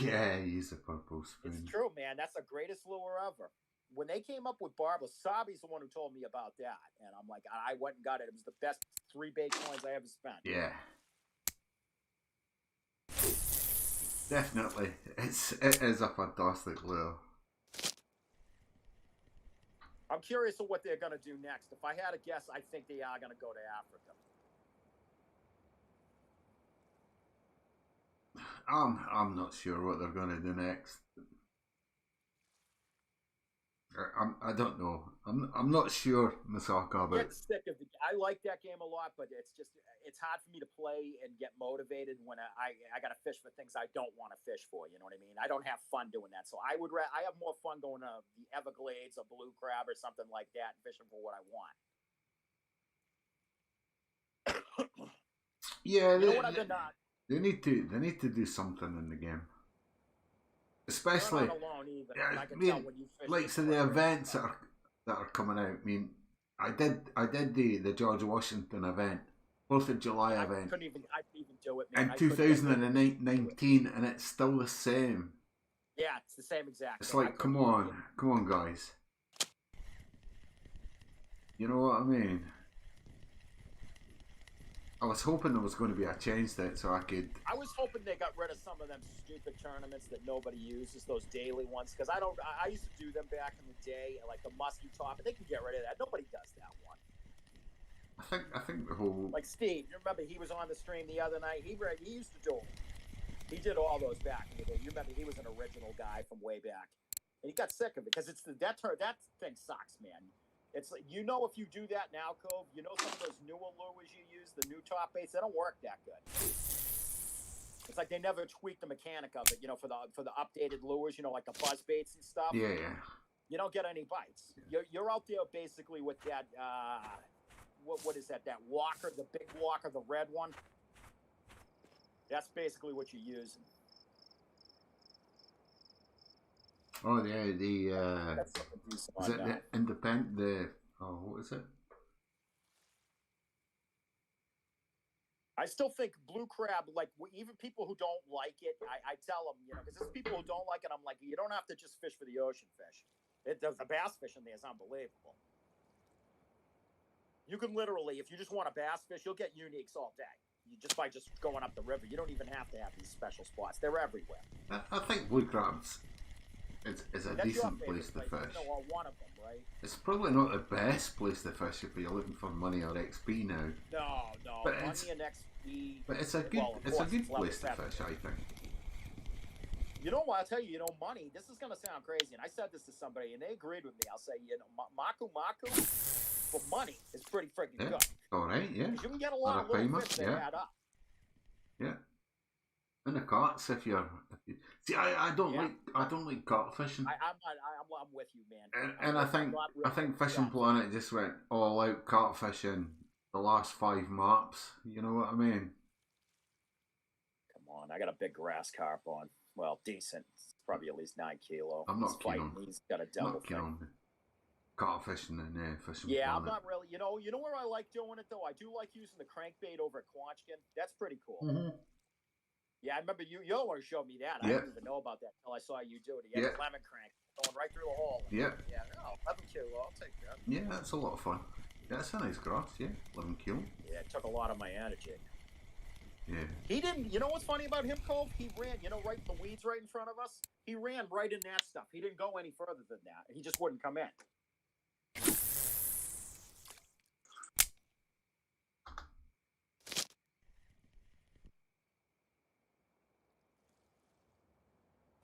Yeah, use the purple spoon. It's true, man. That's the greatest lure ever. When they came up with barbels, Sabi's the one who told me about that, and I'm like, I went and got it. It was the best 3 bait coins I ever spent. Yeah, definitely. It is a fantastic lure. I'm curious of what they're gonna do next. If I had a guess, I think they are gonna go to Africa. I'm not sure what they're going to do next. I don't know. I'm not sure, Misaka, but I like that game a lot, but it's hard for me to play and get motivated when I got to fish for things I don't want to fish for. You know what I mean? I don't have fun doing that, so I have more fun going to the Everglades or Blue Crab or something like that and fishing for what I want. Yeah, you know what I've been not. They need to do something in the game, especially. Yeah, I mean, like so the events that are coming out. I mean, I did the George Washington event, 4th of July event. I couldn't even do it, man. In 2019, and it's still the same. Yeah, it's the same exact. It's like, come on, guys. You know what I mean? I was hoping there was going to be a change to it so I could... I was hoping they got rid of some of them stupid tournaments that nobody uses, those daily ones, because I used to do them back in the day, like the musky top, but they can get rid of that. Nobody does that one. I think the whole... Like Steve, you remember he was on the stream the other night? He used to do them. He did all those back in the day. You remember he was an original guy from way back. And he got sick of it, because that thing sucks, man. It's like, you know, if you do that now, Cove, you know some of those newer lures you use, the new top baits, they don't work that good. It's like they never tweaked the mechanic of it, you know, for the updated lures, you know, like the buzz baits and stuff. Yeah. You don't get any bites. You're out there basically with that, what is that? That walker, the big walker, the red one. That's basically what you're using. Oh yeah, is it the independent? What is it? I still think blue crab, like even people who don't like it, I tell them, you know, because there's people who don't like it. I'm like, you don't have to just fish for the ocean fish. The bass fishing there is unbelievable. You can literally, if you just want a bass fish, you'll get uniques all day. Just by just going up the river. You don't even have to have these special spots. They're everywhere. I think blue crabs. It's a decent place to fish. You know, one of them, right? It's probably not the best place to fish if you're looking for money or XP now. No, but money and XP. But it's a good place to fish, I think. You know what? I'll tell you. You know, money. This is gonna sound crazy, and I said this to somebody, and they agreed with me. I'll say, you know, Maku for money is pretty freaking good. All right, yeah. You can get a lot of little fish that add up. Yeah. And the carts, if you see, I don't like carp fishing. I'm with you, man. And I think Fishing Planet just went all out carp fishing the last 5 maps. You know what I mean? Come on. on. I got a big grass carp on. Well, decent. It's probably at least 9 kilo. I'm not keen on. He's got a double Not keen on carp fishing and fishing. Yeah, I'm not really. You know where I like doing it though. I do like using the crankbait over at Quanchkin. That's pretty cool. Mm-hmm. Yeah, I remember you always showed me that. I didn't even know about that until I saw you do it. You had a lemon crank going right through the hole. Yeah. Yeah. Oh, 11 kilo. I'll take that. Yeah, that's a lot of fun. Yeah, it's a nice grass. Yeah, 11 kilo. Yeah, it took a lot of my energy. Yeah. He didn't. You know what's funny about him, Cove? He ran. Right in the weeds, right in front of us. He ran right in that stuff. He didn't go any further than that. He just wouldn't come in.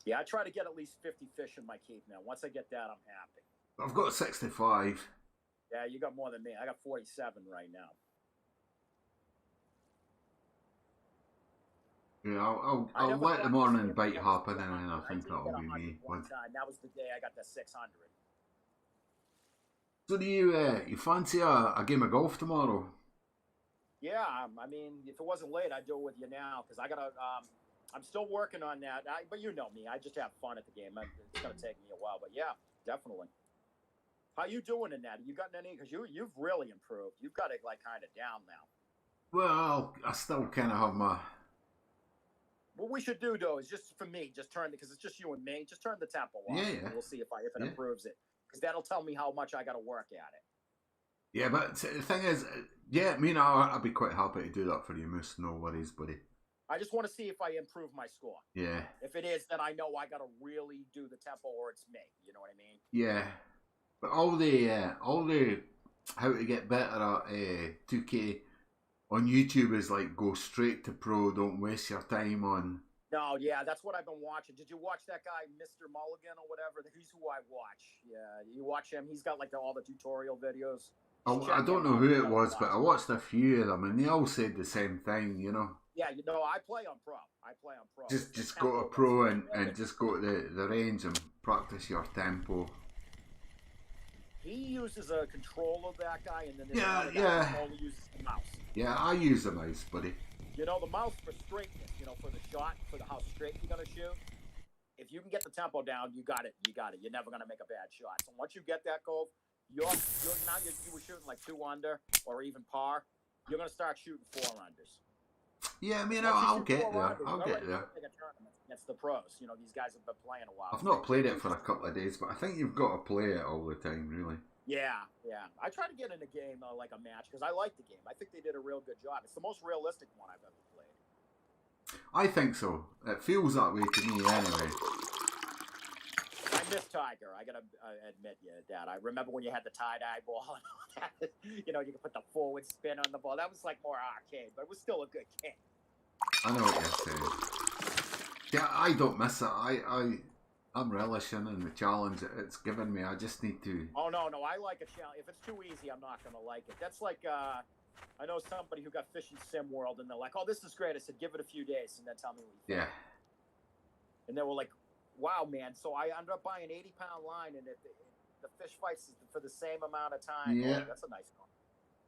Yeah, I try to get at least 50 fish in my keep now. Once I get that, I'm happy. I've got 65. Yeah, you got more than me. I got 47 right now. Yeah, I'll let the morning bite happen, and then I think that'll be me. That was the day I got the 600. So do you fancy a game of golf tomorrow? Yeah, I mean, if it wasn't late, I'd do it with you now because I gotta. I'm still working on that. But you know me, I just have fun at the game. It's gonna take me a while, but yeah, definitely. How you doing in that? You gotten any? Because you've really improved. You've got it like kind of down now. Well, I still kind of have my. What we should do though is just for me, just turn because it's just you and me. Just turn the tempo off. Yeah. And we'll see if it improves it because that'll tell me how much I got to work at it. Yeah, but the thing is, yeah, me and I'd be quite happy to do that for you, Moose. No worries, buddy. I just want to see if I improve my score. Yeah. If it is, then I know I got to really do the tempo, or it's me. You know what I mean? Yeah, but all the how to get better at 2K on YouTube is like go straight to pro. Don't waste your time on. No, yeah, that's what I've been watching. Did you watch that guy, Mr. Mulligan or whatever? He's who I watch. Yeah, you watch him. He's got like all the tutorial videos. I don't know who it was, but I watched a few of them, and they all said the same thing. You know. Yeah, I play on pro. Just go to pro and just go to the range and practice your tempo. He uses a controller, that guy, and then this guy only uses the mouse. Yeah, I use the mouse, buddy. You know, the mouse for straightness, for the shot, for how straight you're going to shoot. If you can get the tempo down, you got it. You're never going to make a bad shot. So once you get that, Cove, you were shooting like 2 under or even par. You're going to start shooting 4 unders. Yeah, I mean, I'll get there. I'll get there. Against the pros, these guys have been playing a while. I've not played it for a couple of days, but I think you've got to play it all the time, really. Yeah. I try to get in a game like a match because I like the game. I think they did a real good job. It's the most realistic one I've ever played. I think so. It feels that way to me, anyway. I miss Tiger. I gotta admit that. I remember when you had the tie-dye ball and all that. You could put the forward spin on the ball. That was like more arcade, but it was still a good game. I know what you're saying. Yeah, I don't miss it. I'm relishing in the challenge it's given me. I just need to. Oh no, I like a challenge. If it's too easy, I'm not gonna like it. That's like I know somebody who got Fishing Sim World, and they're like, "Oh, this is great." I said, "Give it a few days, and then tell me what you think." Yeah. And they were like, "Wow, man!" So I ended up buying an 80-pound line, and the fish fights for the same amount of time. Yeah, that's a nice one.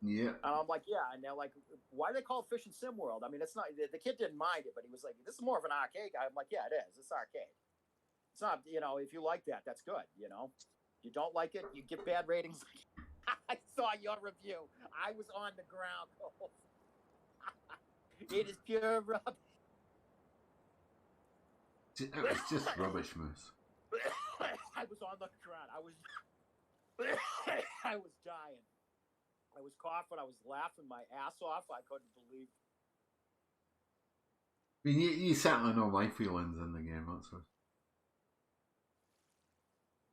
Yeah. And I'm like, yeah, and they're like, "Why do they call it Fishing Sim World?" I mean, it's not. The kid didn't mind it, but he was like, "This is more of an arcade guy." I'm like, "Yeah, it is. It's arcade. It's not. If you like that, that's good. If you don't like it, you give bad ratings." I saw your review. I was on the ground. It is pure rubbish. It's just rubbish, Moose. I was on the ground. I was dying. I was coughing. I was laughing my ass off. I couldn't believe. I mean, you certainly know my feelings in the game. That's what.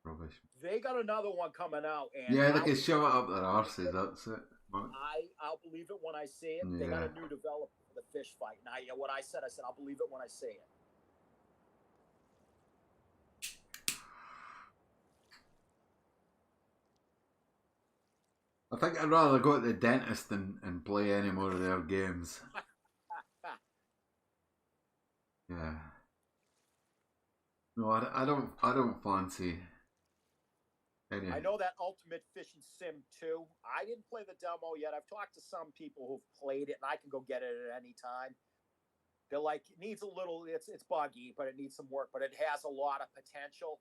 Rubbish. They got another one coming out, and yeah, they can shove it up their arses. That's it. I'll believe it when I see it. Yeah. They got a new developer for the fish fight, and what I said, I'll believe it when I see it. I think I'd rather go to the dentist and play any more of their games. Yeah. No, I don't fancy. I know that Ultimate Fishing Sim 2. I didn't play the demo yet. I've talked to some people who've played it, and I can go get it at any time. They're like, it needs a little, it's buggy, but it needs some work, but it has a lot of potential.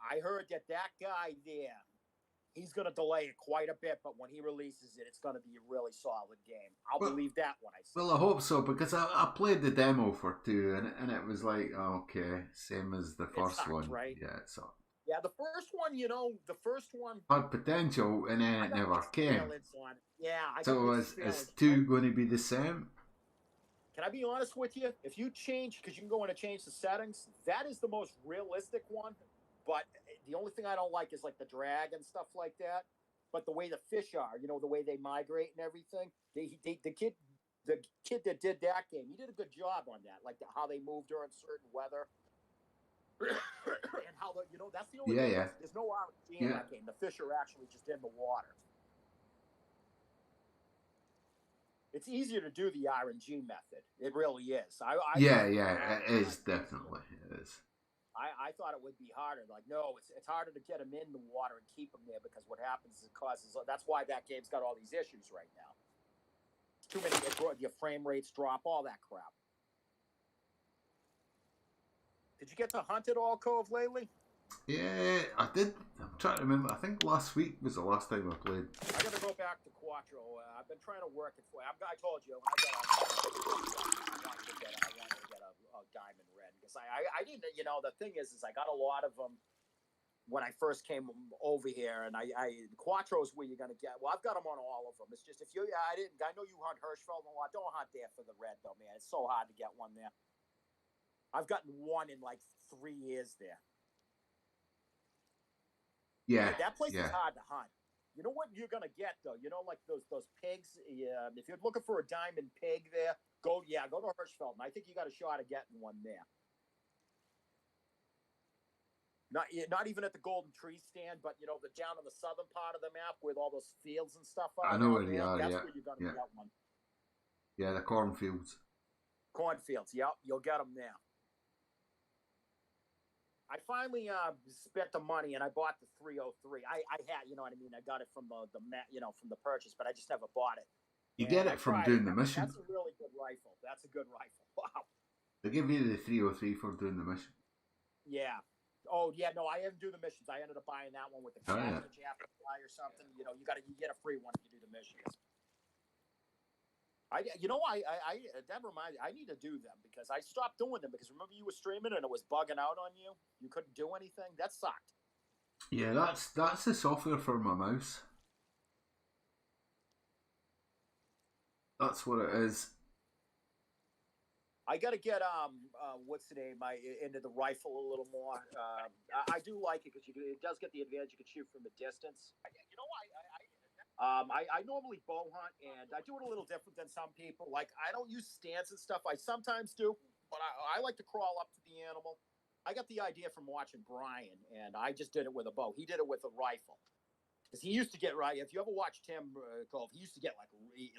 I heard that guy there, he's going to delay it quite a bit, but when he releases it, it's going to be a really solid game. I'll believe that when I see it. Well, I hope so, because I played the demo for 2, and it was like, oh, okay, same as the first one. Right? Yeah, it sucked. Yeah, the first one had potential, and then it never came. Yeah, so is 2 going to be the same? Can I be honest with you? If you change, because you can go in and change the settings, that is the most realistic one. But the only thing I don't like is like the drag and stuff like that. But the way the fish are, the way they migrate and everything. The kid that did that game, he did a good job on that. Like how they move during certain weather. And how that's the only thing. There's no RNG in that game. The fish are actually just in the water. It's easier to do the RNG method. It really is. It is definitely. It is. I thought it would be harder. Like, no, it's harder to get them in the water and keep them there because what happens is it causes. That's why that game's got all these issues right now. It's too many. Your frame rates drop. All that crap. Did you get to hunt at all, Cove, lately? Yeah, I did. I'm trying to remember. I think last week was the last time I played. I got to go back to Quattro. I've been trying to work it for you. I told you, I wanted to get a diamond red because I didn't. The thing is I got a lot of them when I first came over here, and Quattro's where you're gonna get. Well, I've got them on all of them. It's just if you, I know you hunt Hirschfeld a lot. Don't hunt there for the red though, man. It's so hard to get one there. I've gotten one in like 3 years there. Yeah, that place is hard to hunt. You know what you're gonna get though? Like those pigs. If you're looking for a diamond pig there, go to Hirschfeld. And I think you got a shot of getting one there. Not even at the Golden Tree stand, but the down on the southern part of the map with all those fields and stuff. I know where they are. That's where you're gonna get one. Yeah, the cornfields. Cornfields. Yep, you'll get them there. I finally spent the money and I bought the 303. I had, you know what I mean. I got it from the from the purchase, but I just never bought it. You get it from doing the mission. That's a really good rifle. That's a good rifle. Wow. They give you the 303 for doing the mission. Yeah. Oh yeah. No, I didn't do the missions. I ended up buying that one with the cash that you have to buy or something. You get a free one if you do the missions. That reminds me, I need to do them because I stopped doing them because remember you were streaming and it was bugging out on you. You couldn't do anything. That sucked. Yeah, that's the software for my mouse. That's what it is. I got to get what's the name? Into the rifle a little more. I do like it because it does get the advantage. You can shoot from a distance. I normally bow hunt, and I do it a little different than some people. Like, I don't use stands and stuff. I sometimes do, but I like to crawl up to the animal. I got the idea from watching Brian, and I just did it with a bow. He did it with a rifle. Because he used to get, right, if you ever watched him, Cove, he used to get, like,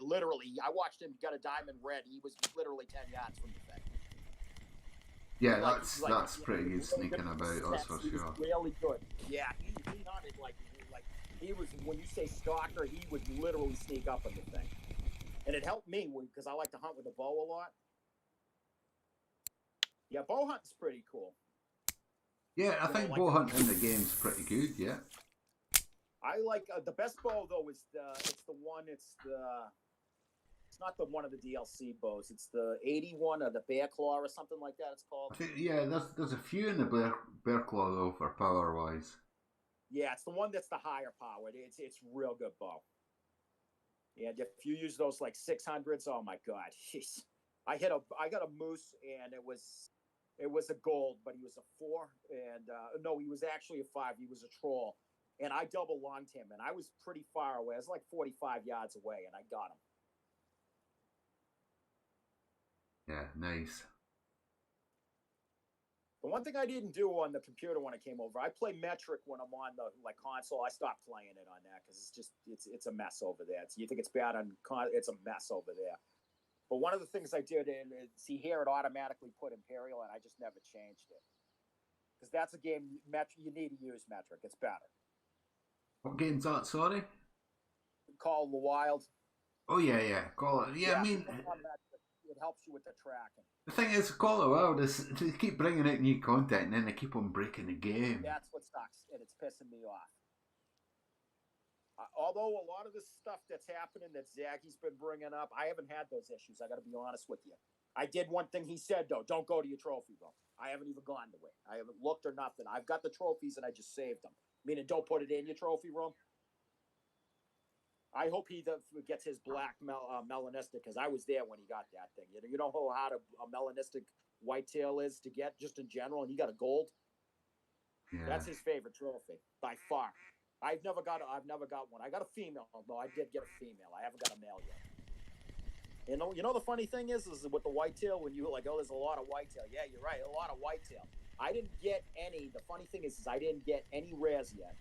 literally, I watched him get a diamond red. He was literally 10 yards from the thing. Yeah, that's pretty good sneaking about, that's for sure. Really good. Yeah, he hunted like he was, when you say stalker, he would literally sneak up on the thing. And it helped me because I like to hunt with a bow a lot. Yeah, bow hunting's pretty cool. Yeah, I think bow hunting in the game's pretty good, yeah. I like, the best bow though is it's not the one of the DLC bows. It's the 81 or the Bear Claw or something like that it's called. I think, yeah, there's a few in the Bear Claw though for power-wise. Yeah, it's the one that's the higher powered. It's real good bow. And if you use those like 600s, oh my god, jeez. I got a moose and it was a gold, but he was a 4 and no, he was actually a 5. He was a troll, and I double lunged him, and I was pretty far away. I was like 45 yards away, and I got him. Yeah, nice. The one thing I didn't do on the computer when I came over, I play metric when I'm on the console. I stopped playing it on that because it's a mess over there. You think it's bad on it's a mess over there. But one of the things I did, and see here, it automatically put Imperial, and I just never changed it because that's a game you need to use metric. It's better. What game's that? Sorry. Call of the Wild. Oh yeah, Call it. Yeah, I mean. it helps you with the tracking. The thing is, Call of the Wild is they keep bringing out new content and then they keep on breaking the game. That's what sucks, and it's pissing me off. Although a lot of this stuff that's happening that Zaggy's been bringing up, I haven't had those issues. I got to be honest with you. I did one thing he said, though. Don't go to your trophy room. I haven't even gone to it. I haven't looked or nothing. I've got the trophies, and I just saved them. Meaning, don't put it in your trophy room. I hope he gets his black melanistic, because I was there when he got that thing. You know how hard a melanistic whitetail is to get, just in general, and he got a gold? Yeah. That's his favorite trophy, by far. I've never got one. I got a female, though. I did get a female. I haven't got a male yet. You know the funny thing is with the whitetail, when you were like, oh, there's a lot of whitetail. Yeah, you're right, a lot of whitetail. I didn't get any. The funny thing is I didn't get any rares yet.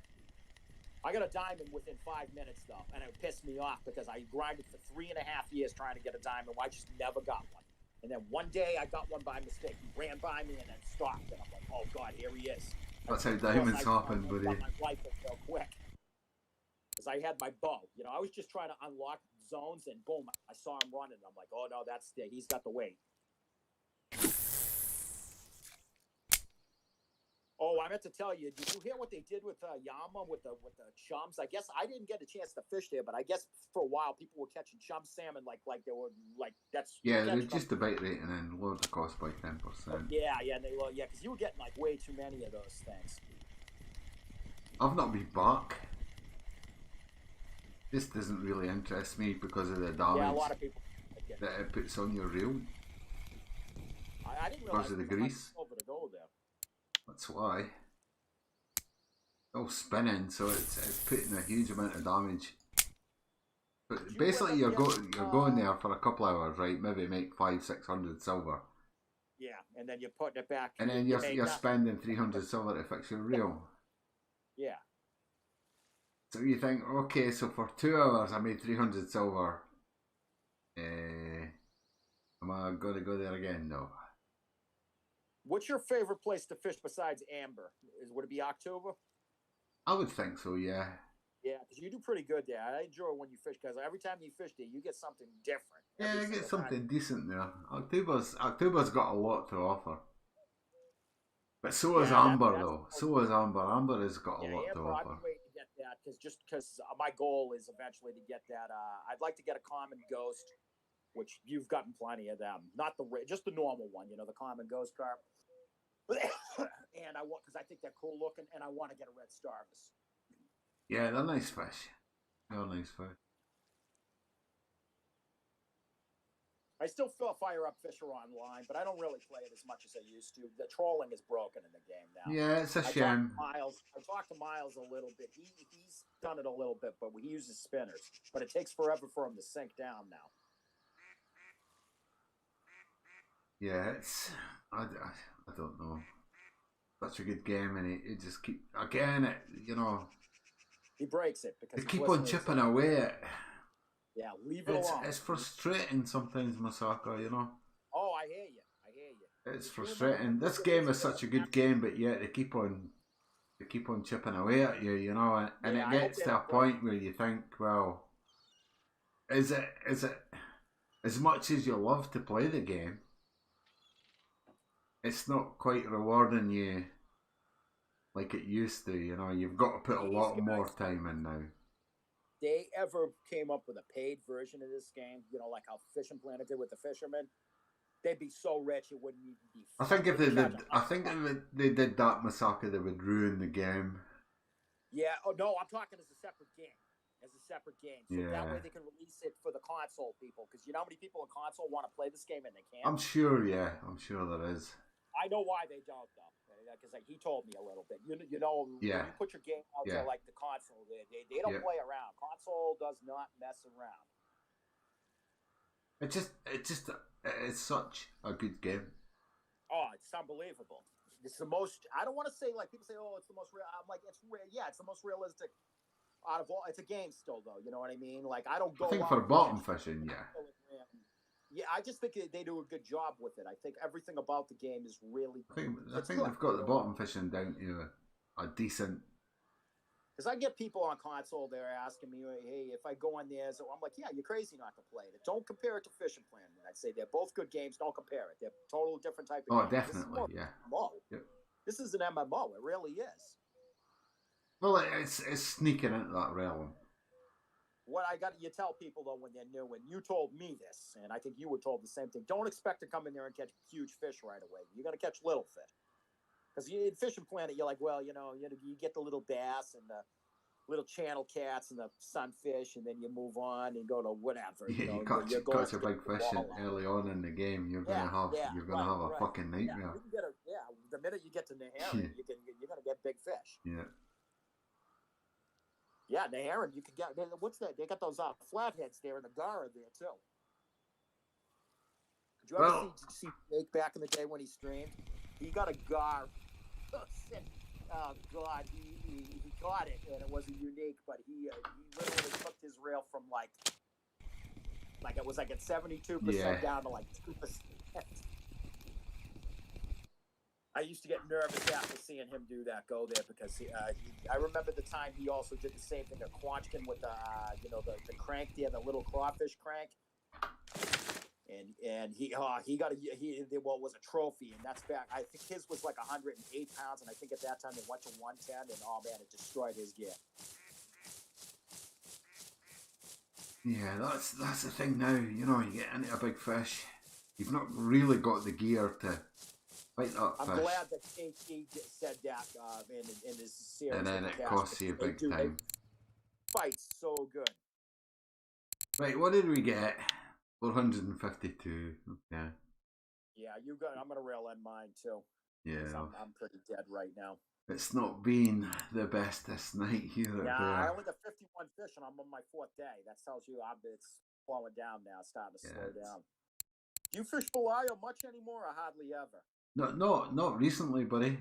I got a diamond within 5 minutes, though, and it pissed me off because I grinded for 3.5 years trying to get a diamond. I just never got one. And then one day I got one by mistake. He ran by me and then stopped, and I'm like, oh, God, here he is. That's how diamonds happen, buddy. I got my rifle real quick. Because I had my bow. You know, I was just trying to unlock zones, and boom, I saw him running. I'm like, oh, no, he's got the weight. Oh, I meant to tell you, did you hear what they did with iiyama, with the chums? I guess I didn't get a chance to fish there, but I guess for a while people were catching chum salmon like they were like that's yeah, they're just the bite rate and then lower the cost by 10%. Yeah, because you were getting like way too many of those things. I've not been back. This doesn't really interest me because of the damage. Yeah, a lot of people that it puts on your reel. I didn't realize because of the grease. Over to go there. That's why. It's all spinning, so it's putting a huge amount of damage. But basically, you're going there for a couple hours, right? Maybe make 500-600 silver. Yeah, and then you're putting it back. And then you're spending 300 silver to fix your reel. Yeah. So you think, okay, so for 2 hours I made 300 silver. Am I going to go there again? No. What's your favorite place to fish besides Amber? Would it be October? I would think so, yeah. Yeah, because you do pretty good there. I enjoy when you fish, because every time you fish there, you get something different. Yeah, I get something decent there. October's got a lot to offer. But so has Amber, though. So has Amber. Amber has got a lot to offer. I've been waiting to get that, because my goal is eventually to get that. I'd like to get a common ghost, which you've gotten plenty of them. Not just the normal one, the common ghost carp. And I want, because I think they're cool looking, and I want to get a red starvis. Yeah, they're nice fish. They're nice fish. I still fire up Fisher online, but I don't really play it as much as I used to. The trolling is broken in the game now. Yeah, it's a shame. I talked to Miles a little bit. He's done it a little bit, but he uses spinners. But it takes forever for him to sink down now. Yeah, it's I don't know. Such a good game, and it just keep again. He breaks it because they keep on chipping away at. Yeah, leave it alone. It's frustrating sometimes, Masaka. Oh, I hear you. It's frustrating. This game is such a good game, but yet they keep on chipping away at you. And it gets to a point where you think, well, is it as much as you love to play the game? It's not quite rewarding you like it used to, You've got to put a lot more time in now. They ever came up with a paid version of this game, like how Fishing Planet did with the fishermen, they'd be so rich it wouldn't even be. I think if they did that, Masaka, they would ruin the game. Yeah. Oh no, I'm talking as a separate game. So that way they can release it for the console people, because you know how many people in console want to play this game and they can't. I'm sure there is. I know why they don't, though, because he told me a little bit. When you put your game out to like the console, they don't play around. Console does not mess around. It's such a good game. Oh, it's unbelievable. It's the most. I don't want to say like people say, oh, it's the most real. I'm like, it's real. Yeah, it's the most realistic out of all. It's a game still, though. You know what I mean? Like I don't go. I think for bottom fishing, yeah. Yeah, I just think they do a good job with it. I think everything about the game is really. I think they've got the bottom fishing down to a decent Because I get people on console, they're asking me, hey, if I go on there, so I'm like, yeah, you're crazy not to play it. Don't compare it to Fishing Planet. I'd say they're both good games. Don't compare it. They're total different type of Oh, games. definitely, This is yeah. MMO. Yep. This is an MMO. It really is. Well, it's sneaking into that realm. What you tell people though when they're new, and you told me this, and I think you were told the same thing. Don't expect to come in there and catch huge fish right away. You're gonna catch little fish. Because in Fishing Planet, you're like, well, you get the little bass and the little channel cats and the sunfish, and then you move on and go to whatever. Yeah, you catch a big fish early on in the game. You're gonna have a fucking nightmare. You can get the minute you get to Neherin, you're gonna get big fish. Yeah. Yeah, Neherin, you can get. What's that? They got those flatheads there in the Gara there too. Did you ever see Jake back in the day when he streamed? He got a gar. Oh God, he caught it, and it wasn't unique, but he literally cooked his reel from like it was like at 72% down to like 2%. I used to get nervous after seeing him do that, go there, because I remember the time he also did the same thing at Quanchkin with the crank there, the little crawfish crank. And he it was a trophy, and that's back. I think his was like 108 pounds, and I think at that time it went to 110, and oh man, it destroyed his gear. Yeah, that's the thing now. You get into a big fish, you've not really got the gear to fight that fish. I'm glad that KT said that in his series. And then it costs you big time. Fights so good. Right, what did we get? 452. Okay. Yeah, I'm gonna rail in mine too. Yeah. I'm pretty dead right now. It's not been the best this night here. Yeah, I only got 51 fish, and I'm on my 4th day. That tells you it's slowing down now. It's starting to slow down. Do you fish Belial much anymore, or hardly ever? Not recently, buddy.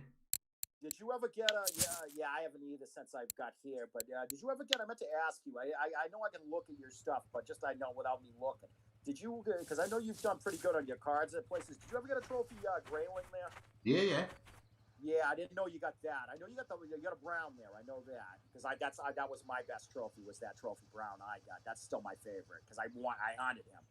Did you ever get I haven't either since I got here, but did you ever get, I meant to ask you, I know I can look at your stuff, but just I know without me looking. Did you, because I know you've done pretty good on your cards at places, did you ever get a trophy grayling there? Yeah. Yeah, I didn't know you got that. I know you got a brown there. I know that because that was my best trophy, was that trophy brown I got. That's still my favorite because I hunted him.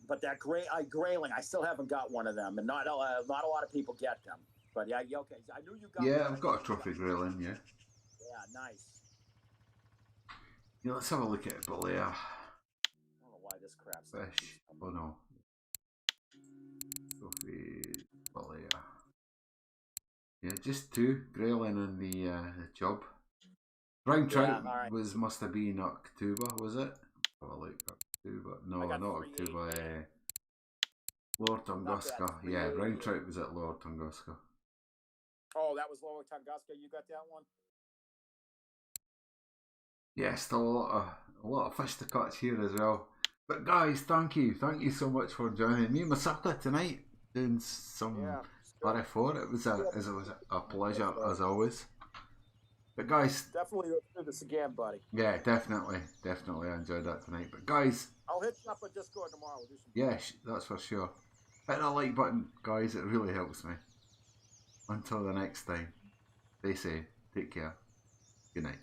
But that grayling, I still haven't got one of them, and not a lot of people get them. But yeah, okay. I knew you got. Yeah, I've got a trophy grayling. Yeah. Yeah, nice. Yeah, let's have a look at Belair. I don't know why this crap's fish. Oh no. Trophy Belair. Yeah, just 2 grayling on the job. Brown trout must have been October, was it? Have a look. October. No, not October. Lower Tunguska. Yeah, brown trout was at Lower Tunguska. Oh, that was Lower Tunguska. You got that one? Yeah, still a lot of fish to catch here as well. But guys, thank you so much for joining me and Masaka tonight, doing some RF4. It was a pleasure as always. But guys, definitely do this again, buddy. Yeah, definitely. I enjoyed that tonight. But guys, I'll hit you up on Discord tomorrow. We'll do some. Yeah, that's for sure. Hit that like button, guys. It really helps me. Until the next time, stay safe. Take care. Good night.